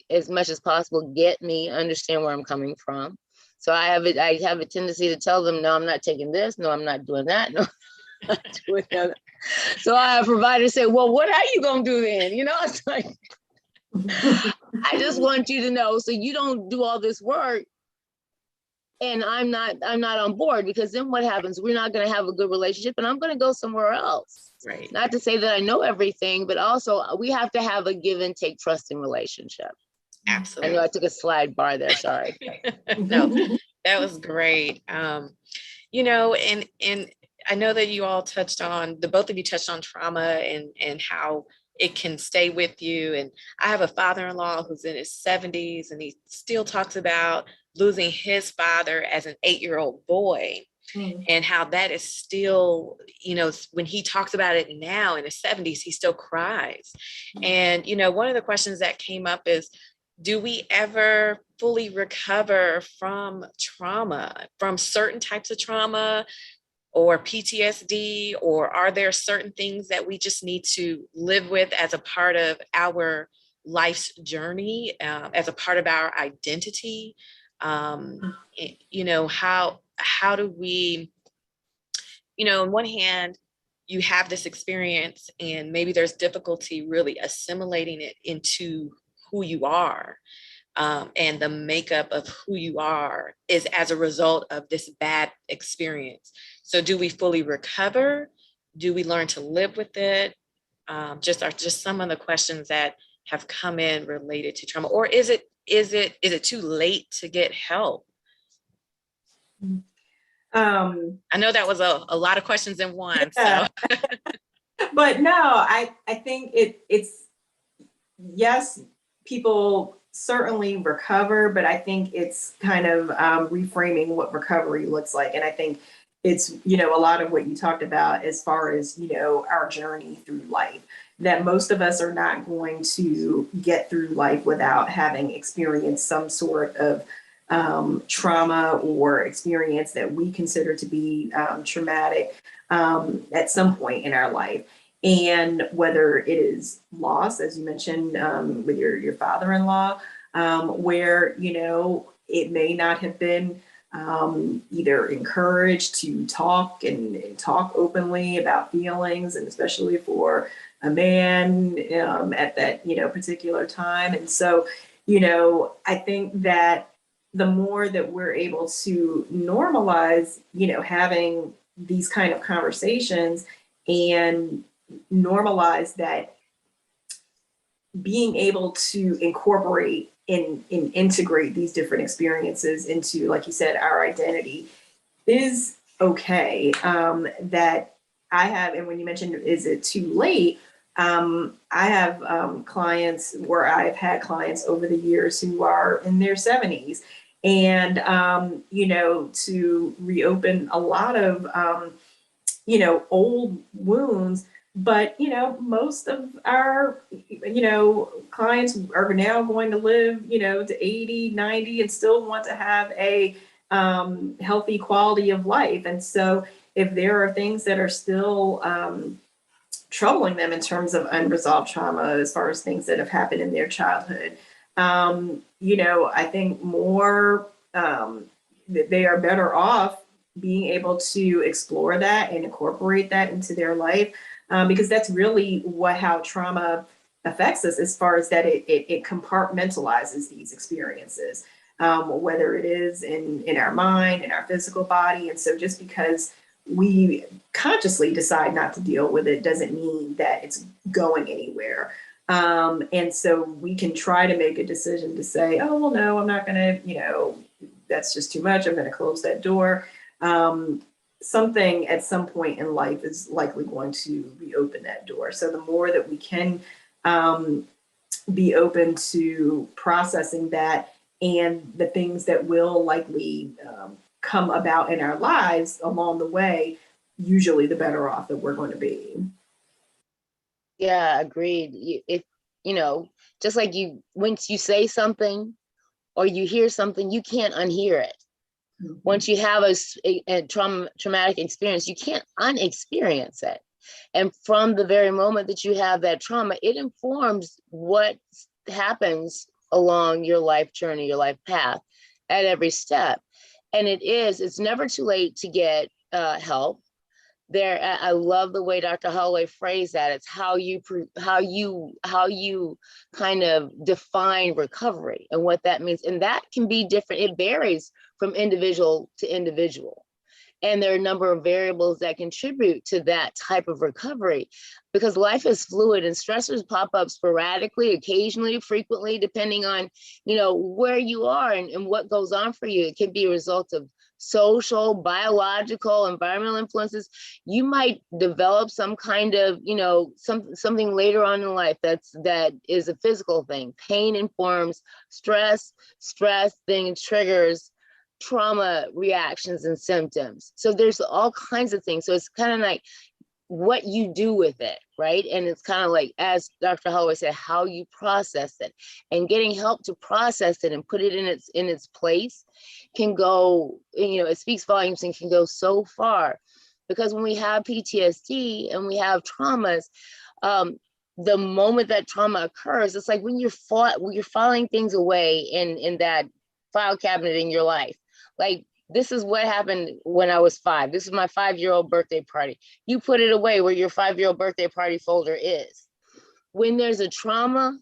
as much as possible, get me, understand where I'm coming from. So I have a tendency to tell them, no, I'm not taking this. No, I'm not doing that. No, I'm not doing that. So I have providers say, well, what are you going to do then? It's like, I just want you to know so you don't do all this work and I'm not on board, because then what happens? We're not going to have a good relationship and I'm going to go somewhere else. Right. Not to say that I know everything, but also we have to have a give and take trusting relationship. Absolutely. I know I took a slide bar there. Sorry. No, that was great. And I know that you all both of you touched on trauma and how it can stay with you. And I have a father-in-law who's in his 70s and he still talks about losing his father as an 8-year-old boy. And how that is still, when he talks about it now in his 70s, he still cries. And, one of the questions that came up is, do we ever fully recover from trauma, from certain types of trauma or PTSD, or are there certain things that we just need to live with as a part of our life's journey, as a part of our identity? How do we, on one hand, you have this experience and maybe there's difficulty really assimilating it into who you are. And the makeup of who you are is as a result of this bad experience. So do we fully recover? Do we learn to live with it? Just some of the questions that have come in related to trauma, or is it too late to get help? I know that was a lot of questions in one. Yeah. So, but no, I think it's yes, people certainly recover, but I think it's kind of reframing what recovery looks like, and I think it's a lot of what you talked about as far as our journey through life. That most of us are not going to get through life without having experienced some sort of trauma or experience that we consider to be traumatic at some point in our life. And whether it is loss, as you mentioned with your father-in-law, where it may not have been either encouraged to talk and talk openly about feelings, and especially for a man at that, particular time. And so, I think that the more that we're able to normalize, having these kind of conversations and normalize that being able to incorporate and integrate these different experiences into, like you said, our identity is okay. That I have, and when you mentioned, is it too late? I have clients where I've had clients over the years who are in their 70s, and to reopen a lot of old wounds. But most of our clients are now going to live to 80, 90, and still want to have a healthy quality of life. And so if there are things that are still troubling them in terms of unresolved trauma, as far as things that have happened in their childhood, I think more that they are better off being able to explore that and incorporate that into their life, because that's really how trauma affects us, as far as that it compartmentalizes these experiences, whether it is in our mind, in our physical body. And so just because we consciously decide not to deal with it doesn't mean that it's going anywhere. And so we can try to make a decision to say, oh, well, no, I'm not going to, that's just too much. I'm going to close that door. Something at some point in life is likely going to reopen that door. So the more that we can be open to processing that and the things that will likely come about in our lives along the way, usually the better off that we're going to be. Yeah, agreed. If just like once you say something or you hear something, you can't unhear it. Mm-hmm. Once you have a traumatic experience, you can't unexperience it. And from the very moment that you have that trauma, it informs what happens along your life journey, your life path at every step. And it's never too late to get help. I love the way Dr. Holloway phrased that. It's how you kind of define recovery and what that means. And that can be different. It varies from individual to individual. And there are a number of variables that contribute to that type of recovery, because life is fluid and stressors pop up sporadically, occasionally, frequently, depending on, where you are and what goes on for you. It can be a result of social, biological, environmental influences. You might develop some kind of, something later on in life that is a physical thing. Pain informs stress then triggers trauma reactions and symptoms. So there's all kinds of things. So it's kind of like what you do with it, right? And it's kind of like, as Dr. Holloway said, how you process it, and getting help to process it and put it in its place can go, it speaks volumes and can go so far. Because when we have PTSD and we have traumas, the moment that trauma occurs, it's like when you're filing things away in that file cabinet in your life. Like, this is what happened when I was 5. This is my 5-year-old birthday party. You put it away where your 5-year-old birthday party folder is. When there's a trauma,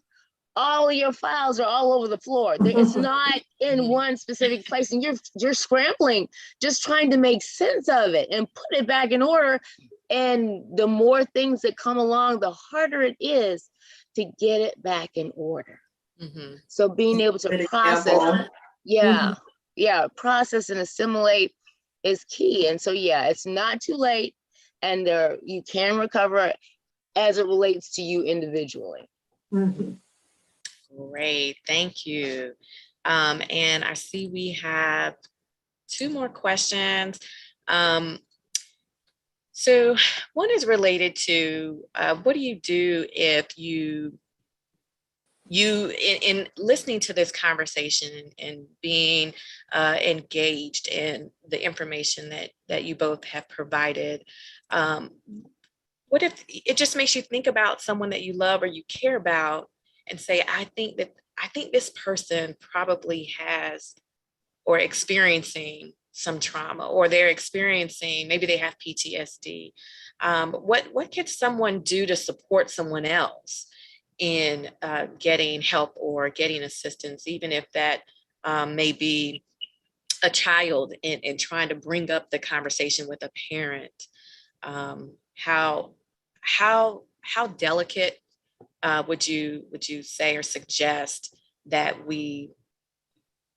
all of your files are all over the floor. It's not in one specific place, and you're scrambling, just trying to make sense of it and put it back in order. And the more things that come along, the harder it is to get it back in order. Mm-hmm. So being able to process, process and assimilate is key. And so, it's not too late, and you can recover as it relates to you individually. Mm-hmm. Great, thank you. And I see we have 2 more questions. So one is related to what do you do if you in listening to this conversation and being engaged in the information that you both have provided, what if it just makes you think about someone that you love or you care about and say, I think this person probably has or experiencing some trauma, or they're experiencing, maybe they have PTSD. What can someone do to support someone else in getting help or getting assistance, even if that may be a child, and trying to bring up the conversation with a parent? How delicate would you say or suggest that we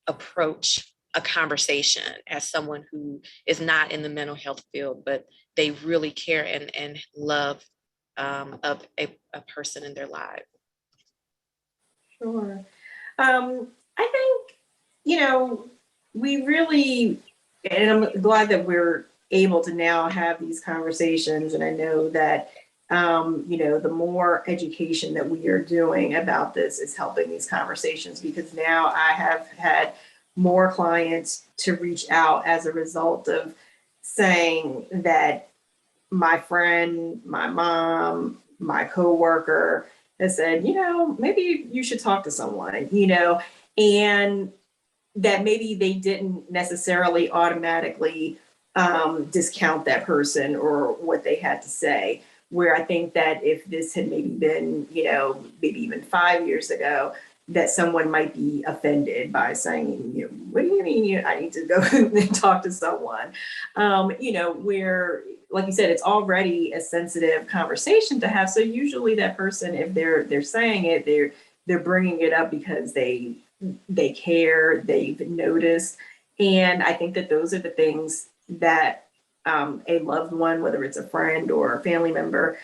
approach a conversation as someone who is not in the mental health field, but they really care and love of a person in their life? Sure. I think, we really, and I'm glad that we're able to now have these conversations. And I know that, the more education that we are doing about this is helping these conversations, because now I have had more clients to reach out as a result of saying that my friend, my mom, my coworker has said, maybe you should talk to someone, and that maybe they didn't necessarily automatically discount that person or what they had to say. Where I think that if this had maybe been, maybe even 5 years ago, that someone might be offended by saying, what do you mean I need to go and talk to someone? Where, like you said, it's already a sensitive conversation to have. So usually that person, if they're saying it, they're bringing it up because they care, they've noticed. And I think that those are the things that a loved one, whether it's a friend or a family member,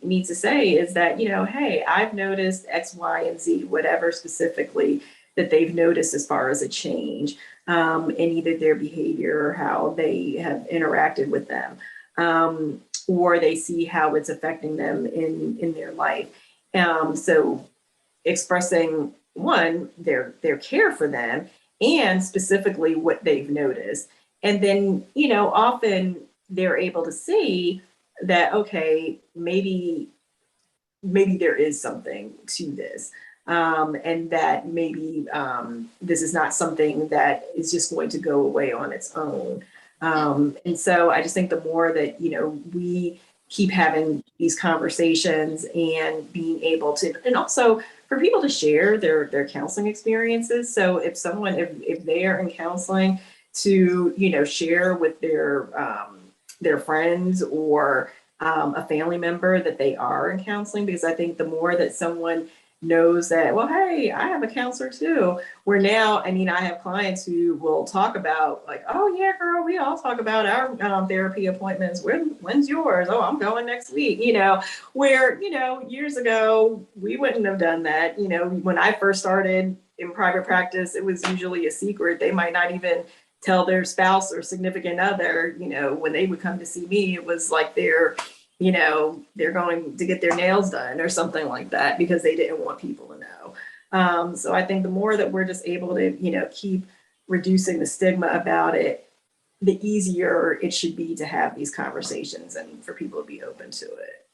needs to say, is that, hey, I've noticed X, Y, and Z, whatever specifically that they've noticed as far as a change in either their behavior or how they have interacted with them, or they see how it's affecting them in their life. So expressing, one, their care for them, and specifically what they've noticed. And then, often they're able to see that, okay, maybe there is something to this. And that maybe this is not something that is just going to go away on its own. And so I just think the more that, we keep having these conversations and being able to, and also for people to share their counseling experiences. So if someone, if they are in counseling, to, share with their friends or a family member that they are in counseling, because I think the more that someone knows that, well, hey, I have a counselor too. Where now, I mean, I have clients who will talk about like, oh yeah, girl, we all talk about our therapy appointments. When's yours? Oh, I'm going next week. Where, years ago, we wouldn't have done that. When I first started in private practice, it was usually a secret. They might not even tell their spouse or significant other, when they would come to see me, it was like they're going to get their nails done or something like that, because they didn't want people to know. So I think the more that we're just able to, keep reducing the stigma about it, the easier it should be to have these conversations and for people to be open to it.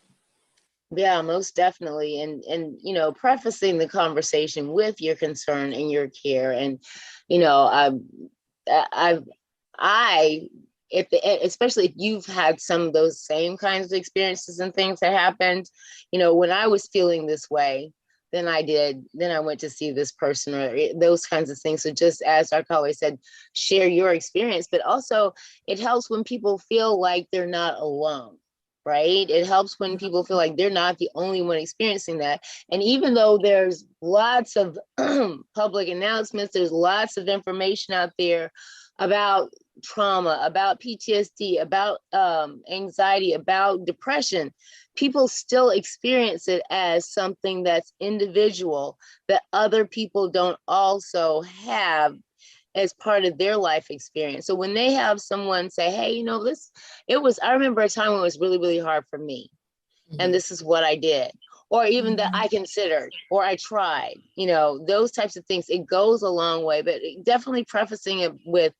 Yeah, most definitely. And prefacing the conversation with your concern and your care. And, especially if you've had some of those same kinds of experiences and things that happened, when I was feeling this way, then I went to see this person, or those kinds of things. So just as our colleague said, share your experience, but also it helps when people feel like they're not alone. Right? It helps when people feel like they're not the only one experiencing that. And even though there's lots of public announcements, there's lots of information out there about trauma, about PTSD, about anxiety, about depression, people still experience it as something that's individual, that other people don't also have as part of their life experience. So when they have someone say, hey, I remember a time when it was really, really hard for me. And this is what I did. Or even that I considered, or I tried, those types of things. It goes a long way, but definitely prefacing it with,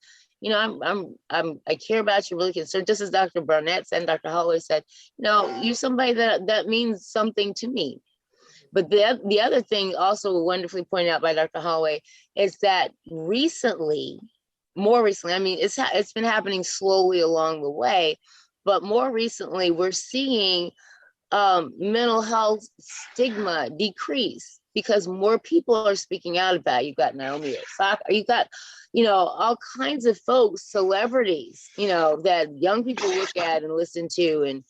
I care about you, really concerned. Just as Dr. Burnett said, and Dr. Holloway said, you're somebody that means something to me. But the other thing also wonderfully pointed out by Dr. Holloway is that recently more recently, I mean, it's been happening slowly along the way, but more recently we're seeing mental health stigma decrease because more people are speaking out about it. You've got Naomi Osaka, you've got, all kinds of folks, celebrities, that young people look at and listen to, and,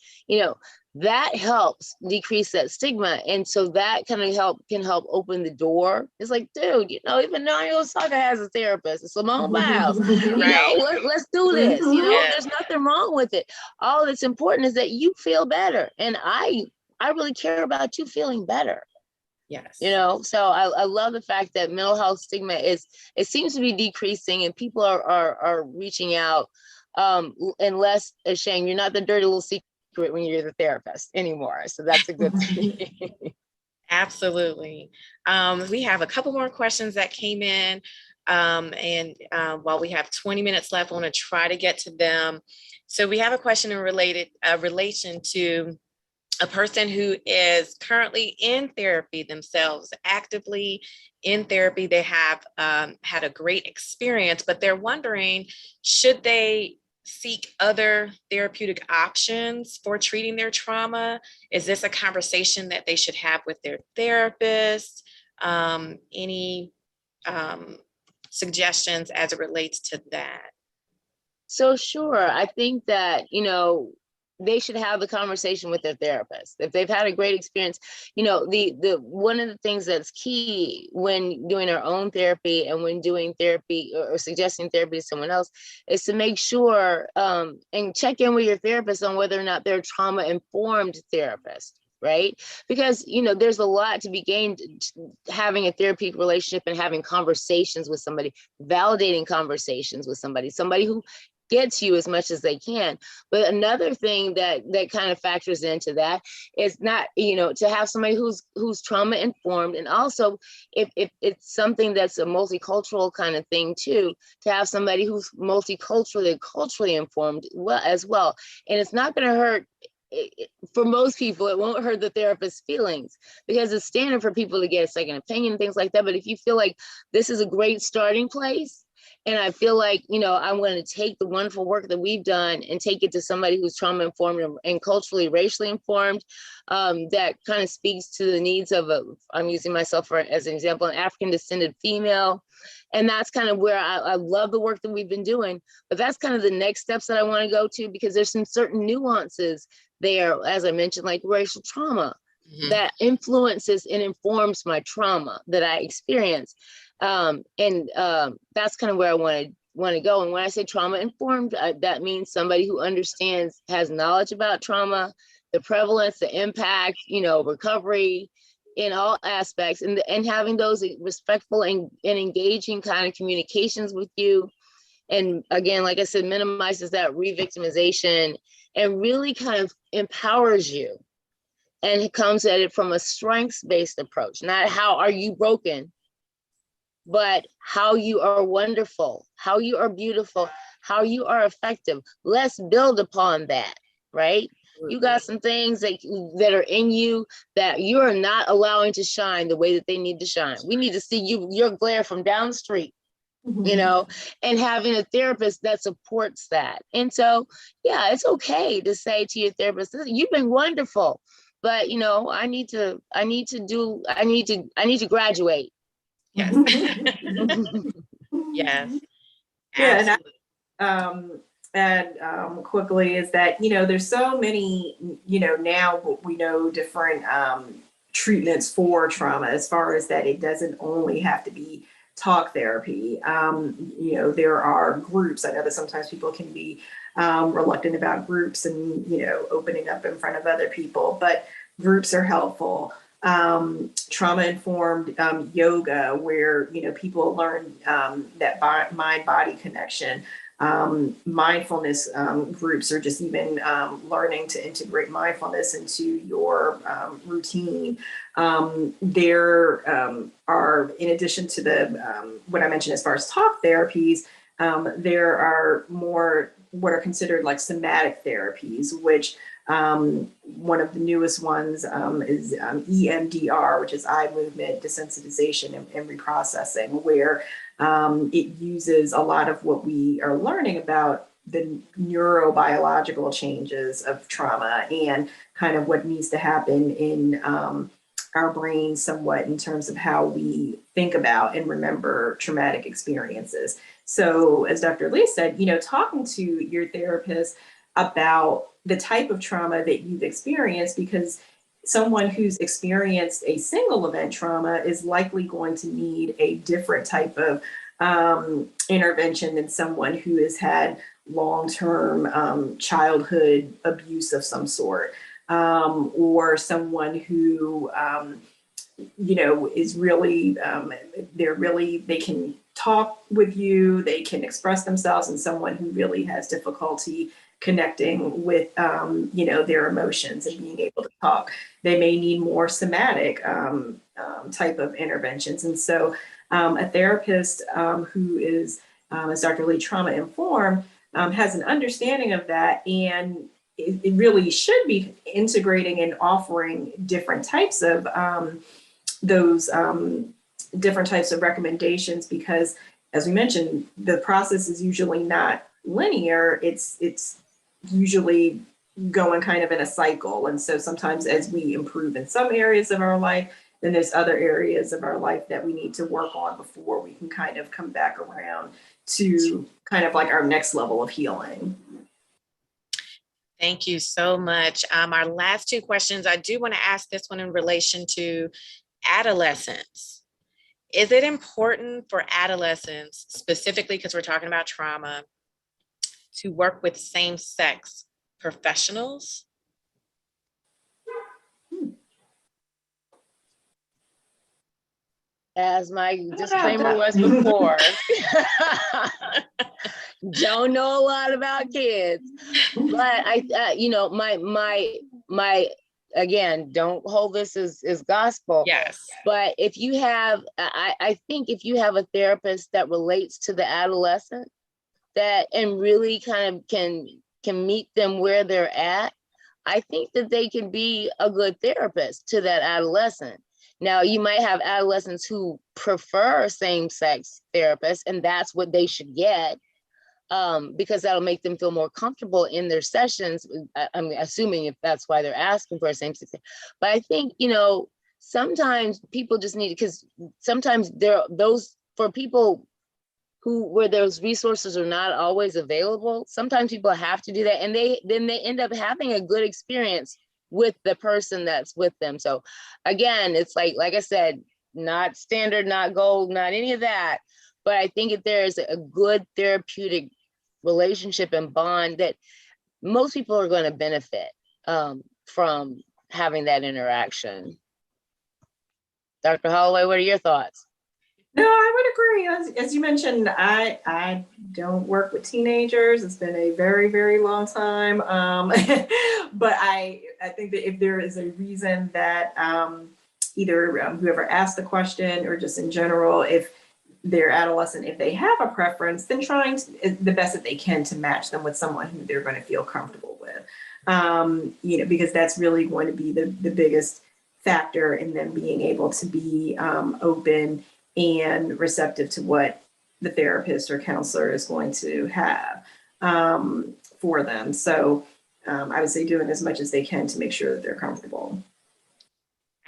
that helps decrease that stigma. And so that kind of can help open the door. It's like, dude, even Naomi Osaka has a therapist, and Simone Biles, Right. let's do this. Yeah. There's nothing wrong with it. All that's important is that you feel better. And I really care about you feeling better. Yes. So I love the fact that mental health stigma it seems to be decreasing, and people are reaching out and less ashamed. You're not the dirty little secret when you're the therapist anymore. So that's a good thing. Absolutely. We have a couple more questions that came in. And while we have 20 minutes left, I want to try to get to them. So we have a question in relation to a person who is currently in therapy themselves, actively in therapy. They have had a great experience, but they're wondering, should they seek other therapeutic options for treating their trauma? Is this a conversation that they should have with their therapist? Any suggestions as it relates to that? So sure, I think that, they should have the conversation with their therapist. If they've had a great experience, the one of the things that's key when doing our own therapy and when doing therapy or suggesting therapy to someone else is to make sure and check in with your therapist on whether or not they're trauma-informed therapist. Right? Because, there's a lot to be gained having a therapeutic relationship and having conversations with somebody, validating conversations with somebody who gets you as much as they can. But another thing that kind of factors into that is not, to have somebody who's trauma informed, and also if it's something that's a multicultural kind of thing too, to have somebody who's multiculturally, culturally informed as well. And it's not going to hurt. For most people, it won't hurt the therapist's feelings, because it's standard for people to get a second opinion, things like that. But if you feel like this is a great starting place, and I feel like, I'm going to take the wonderful work that we've done and take it to somebody who's trauma informed and culturally, racially informed, that kind of speaks to the needs of I'm using myself as an example, an African descended female. And that's kind of where I love the work that we've been doing. But that's kind of the next steps that I want to go to, because there's some certain nuances there, as I mentioned, like racial trauma, that influences and informs my trauma that I experience. That's kind of where I want to go. And when I say trauma informed, that means somebody who understands, has knowledge about trauma, the prevalence, the impact, recovery in all aspects, and having those respectful and engaging kind of communications with you. And again, like I said, minimizes that re-victimization and really kind of empowers you. And it comes at it from a strengths-based approach, not how are you broken, but how you are wonderful, how you are beautiful, how you are effective. Let's build upon that, right? You got some things that are in you that you are not allowing to shine the way that they need to shine. We need to see your glare from down the street, and having a therapist that supports that. And so, yeah, it's okay to say to your therapist, you've been wonderful, but I need to graduate. Yes. Yes. Yeah, Absolutely. and quickly is that, there's so many, now we know different treatments for trauma, as far as that it doesn't only have to be talk therapy. There are groups. I know that sometimes people can be reluctant about groups and, opening up in front of other people, but groups are helpful. Trauma-informed yoga, where people learn that mind-body connection. Mindfulness groups, or just even learning to integrate mindfulness into your routine. There are, in addition to the what I mentioned as far as talk therapies, there are more what are considered like somatic therapies, which One of the newest ones is EMDR, which is eye movement desensitization and reprocessing, where it uses a lot of what we are learning about the neurobiological changes of trauma and kind of what needs to happen in our brains somewhat in terms of how we think about and remember traumatic experiences. So as Dr. Lee said, talking to your therapist about the type of trauma that you've experienced, because someone who's experienced a single event trauma is likely going to need a different type of intervention than someone who has had long-term childhood abuse of some sort, or someone who is really they can talk with you, they can express themselves, and someone who really has difficulty connecting with their emotions and being able to talk. They may need more somatic type of interventions. And so a therapist who is, as Dr. Lee, trauma informed, has an understanding of that, and it really should be integrating and offering different types of those different types of recommendations, because as we mentioned, the process is usually not linear. It's usually going kind of in a cycle. And so sometimes as we improve in some areas of our life, then there's other areas of our life that we need to work on before we can kind of come back around to kind of like our next level of healing. Thank you so much. Our last two questions, I do want to ask this one in relation to adolescents. Is it important for adolescents, specifically because we're talking about trauma, to work with same-sex professionals? As my disclaimer was before, don't know a lot about kids, but my again, don't hold this as gospel. Yes. But if you have, I think if you have a therapist that relates to the adolescent, that and really kind of can meet them where they're at, I think that they can be a good therapist to that adolescent. Now, you might have adolescents who prefer same-sex therapists, and that's what they should get, because that'll make them feel more comfortable in their sessions. I'm assuming if that's why they're asking for a same-sex. But I think, sometimes people just need, because sometimes those, for people where those resources are not always available, sometimes people have to do that, and then they end up having a good experience with the person that's with them. So again, it's like I said, not standard, not gold, not any of that. But I think if there's a good therapeutic relationship and bond, that most people are going to benefit from having that interaction. Dr. Holloway, what are your thoughts? No, I would agree. As you mentioned, I don't work with teenagers. It's been a very, very long time. But I think that if there is a reason that either whoever asked the question or just in general, if they're adolescent, if they have a preference, then trying the best that they can to match them with someone who they're going to feel comfortable with. Because that's really going to be the biggest factor in them being able to be open and receptive to what the therapist or counselor is going to have for them. So I would say doing as much as they can to make sure that they're comfortable.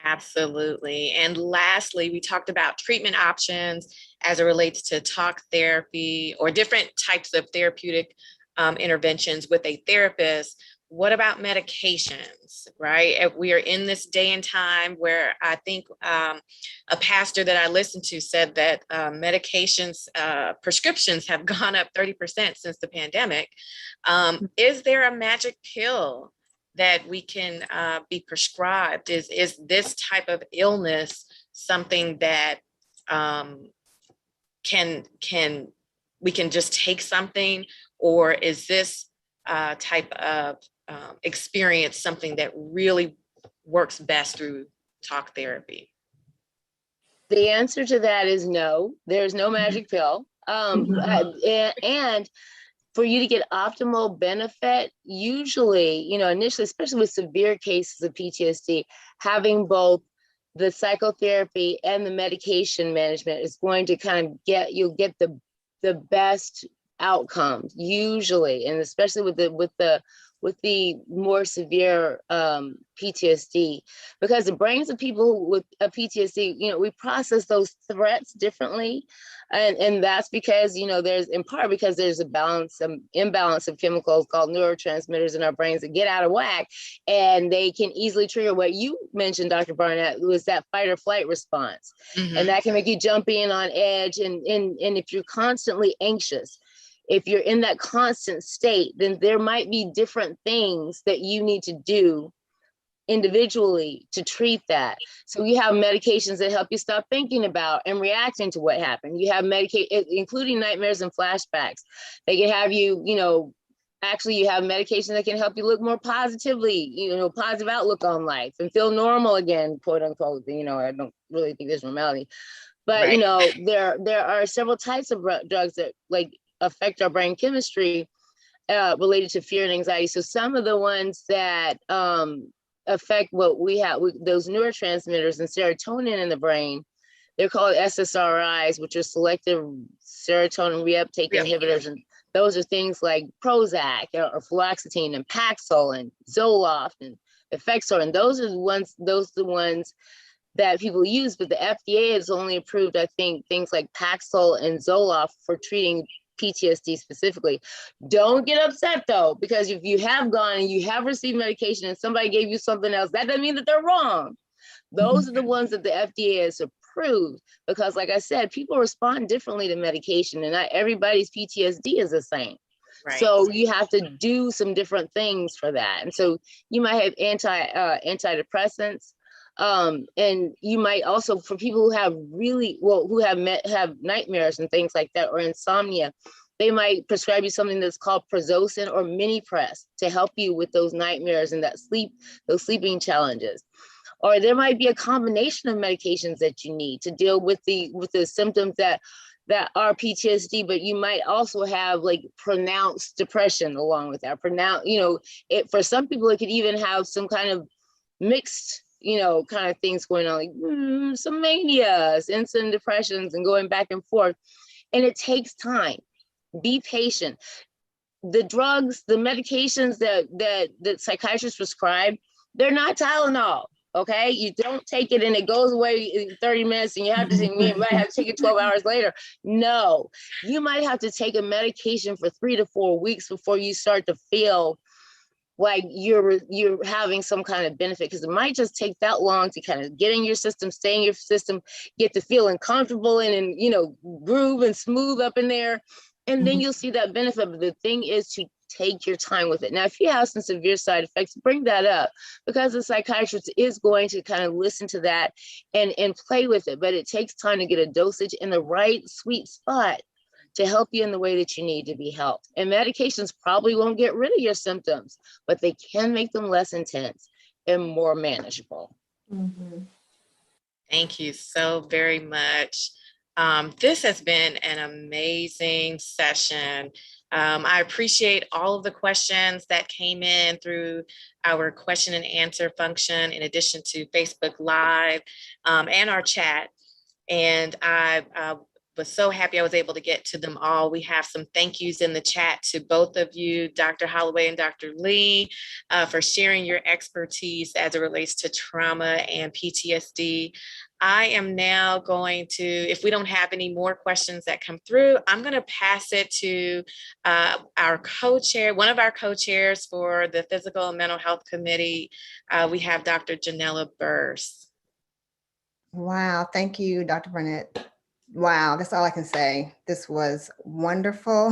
Absolutely. And lastly, we talked about treatment options as it relates to talk therapy or different types of therapeutic interventions with a therapist. What about medications, right? We are in this day and time where I think a pastor that I listened to said that medications, prescriptions have gone up 30% since the pandemic. Is there a magic pill that we can be prescribed? Is this type of illness something that we can just take something, or is this type of experience something that really works best through talk therapy? The answer to that is no. There's no magic pill. And for you to get optimal benefit, usually, initially, especially with severe cases of PTSD, having both the psychotherapy and the medication management is going to kind of you'll get the best outcomes usually, and especially with the more severe PTSD, because the brains of people with a PTSD, we process those threats differently. And that's because, there's in part because there's imbalance of chemicals called neurotransmitters in our brains that get out of whack, and they can easily trigger what you mentioned, Dr. Barnett, was that fight or flight response. And that can make you jump in on edge. And if you're constantly anxious, if you're in that constant state, then there might be different things that you need to do individually to treat that. So you have medications that help you stop thinking about and reacting to what happened. You have including nightmares and flashbacks. They can have you, actually you have medications that can help you look more positively, positive outlook on life and feel normal again, quote unquote. I don't really think there's normality, but Right. there are several types of drugs that affect our brain chemistry related to fear and anxiety. So some of the ones that affect what we have, those neurotransmitters and serotonin in the brain, they're called SSRIs, which are selective serotonin reuptake inhibitors. And those are things like Prozac or fluoxetine and Paxil and Zoloft and Effexor. And those are the ones that people use, but the FDA has only approved, I think, things like Paxil and Zoloft for treating PTSD specifically. Don't get upset though, because if you have gone and you have received medication and somebody gave you something else, that doesn't mean that they're wrong. Those are the ones that the FDA has approved, because like I said, people respond differently to medication, and not everybody's PTSD is the same. Right. So you have to do some different things for that. And so you might have antidepressants. And you might also, for people who have have nightmares and things like that, or insomnia, they might prescribe you something that's called Prazosin or Minipress to help you with those nightmares and those sleeping challenges. Or there might be a combination of medications that you need to deal with the symptoms that are PTSD, but you might also have pronounced depression along with that. For some people, it could even have some kind of mixed kind of things going on, like some manias and some depressions and going back and forth. And it takes time. Be patient. The drugs, the medications that psychiatrists prescribe, they're not Tylenol. Okay, you don't take it and it goes away in 30 minutes and you might have to take it 12 hours later. No, you might have to take a medication for 3 to 4 weeks before you start to feel like you're having some kind of benefit, because it might just take that long to kind of get in your system, stay in your system, get to feeling comfortable and groove and smooth up in there. And then you'll see that benefit. But the thing is to take your time with it. Now, if you have some severe side effects, bring that up, because the psychiatrist is going to kind of listen to that and play with it. But it takes time to get a dosage in the right sweet spot to help you in the way that you need to be helped. And medications probably won't get rid of your symptoms, but they can make them less intense and more manageable. Thank you so very much. This has been an amazing session. I appreciate all of the questions that came in through our question and answer function, in addition to Facebook Live and our chat. And I was so happy I was able to get to them all. We have some thank yous in the chat to both of you, Dr. Holloway and Dr. Lee, for sharing your expertise as it relates to trauma and PTSD. I am now going to, if we don't have any more questions that come through, I'm going to pass it to our co-chair, one of our co-chairs for the Physical and Mental Health Committee. We have Dr. Janella Burse. Wow, thank you, Dr. Burnett. Wow, that's all I can say. This was wonderful.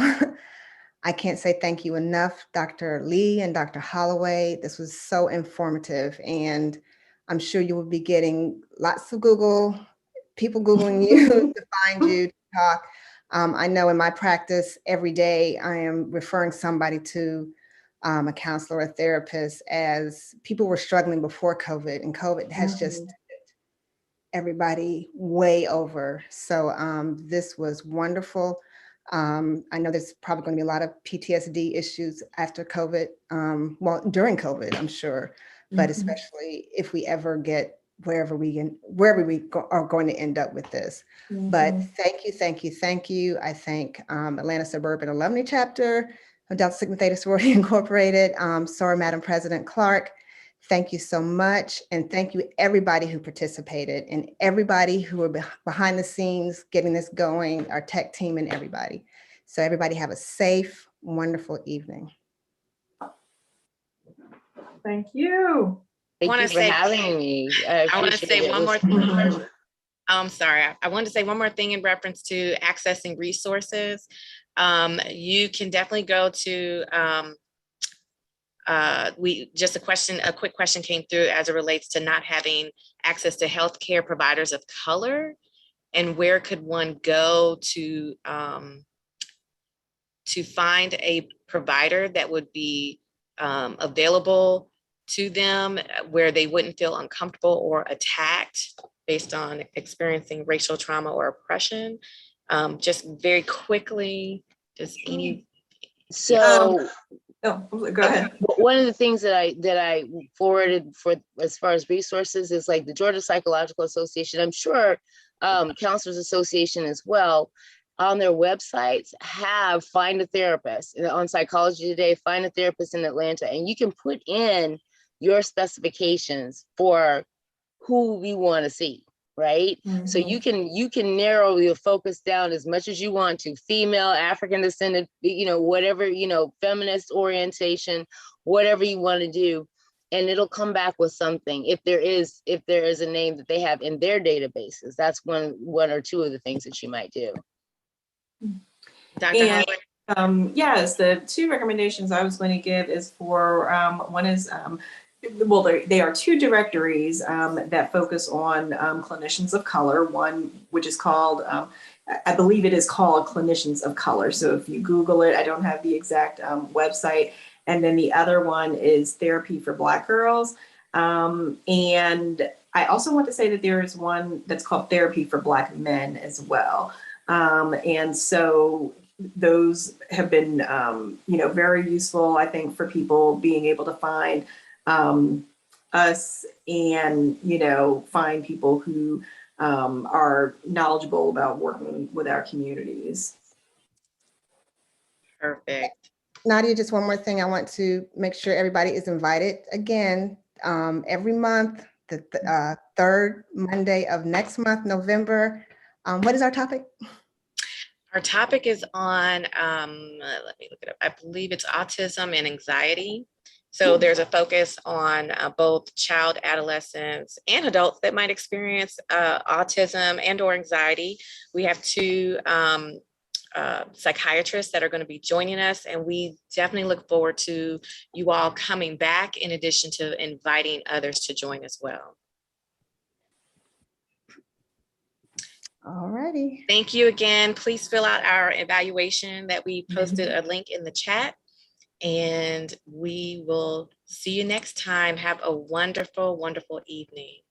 I can't say thank you enough, Dr. Lee and Dr. Holloway. This was so informative, and I'm sure you will be getting lots of people Googling you to find you, to talk. I know in my practice every day I am referring somebody to a counselor or therapist, as people were struggling before COVID, and COVID has just everybody way over. So this was wonderful. I know there's probably going to be a lot of PTSD issues after COVID, well, during COVID, I'm sure, but especially if we ever get wherever we are going to end up with this. But thank you, thank you, thank you. I thank Atlanta Suburban Alumni Chapter of Delta Sigma Theta Sorority Incorporated, sorry, Madam President Clark. Thank you so much. And thank you everybody who participated and everybody who were behind the scenes getting this going, our tech team and everybody. So everybody have a safe, wonderful evening. Thank you. Thank you for having me. I want to say one more thing. I'm sorry. I wanted to say one more thing in reference to accessing resources. You can definitely go to a quick question came through as it relates to not having access to healthcare providers of color, and where could one go to find a provider that would be available to them where they wouldn't feel uncomfortable or attacked based on experiencing racial trauma or oppression. Just very quickly, does any? So go ahead. One of the things that I forwarded for as far as resources is like the Georgia Psychological Association. I'm sure Counselors Association as well, on their websites have find a therapist. On Psychology Today, find a therapist in Atlanta, and you can put in your specifications for who you want to see, right? So you can narrow your focus down as much as you want to: female, African descendant, whatever, feminist orientation, whatever you want to do, and it'll come back with something if there is a name that they have in their databases. That's one or two of the things that you might do. Dr. Holloway? Yes, the two recommendations I was going to give is for one is well, they are two directories that focus on clinicians of color. One, which is called, I believe it is called Clinicians of Color. So if you Google it, I don't have the exact website. And then the other one is Therapy for Black Girls. And I also want to say that there is one that's called Therapy for Black Men as well. And so those have been, very useful, I think, for people being able to find us and, find people who are knowledgeable about working with our communities. Perfect. Nadia, just one more thing. I want to make sure everybody is invited again every month, the third Monday of next month, November. What is our topic? Our topic is on, let me look it up. I believe it's autism and anxiety. So there's a focus on both child, adolescents, and adults that might experience autism and or anxiety. We have two psychiatrists that are going to be joining us, and we definitely look forward to you all coming back, in addition to inviting others to join as well. All righty. Thank you again. Please fill out our evaluation that we posted a link in the chat, and we will see you next time. Have a wonderful, wonderful evening.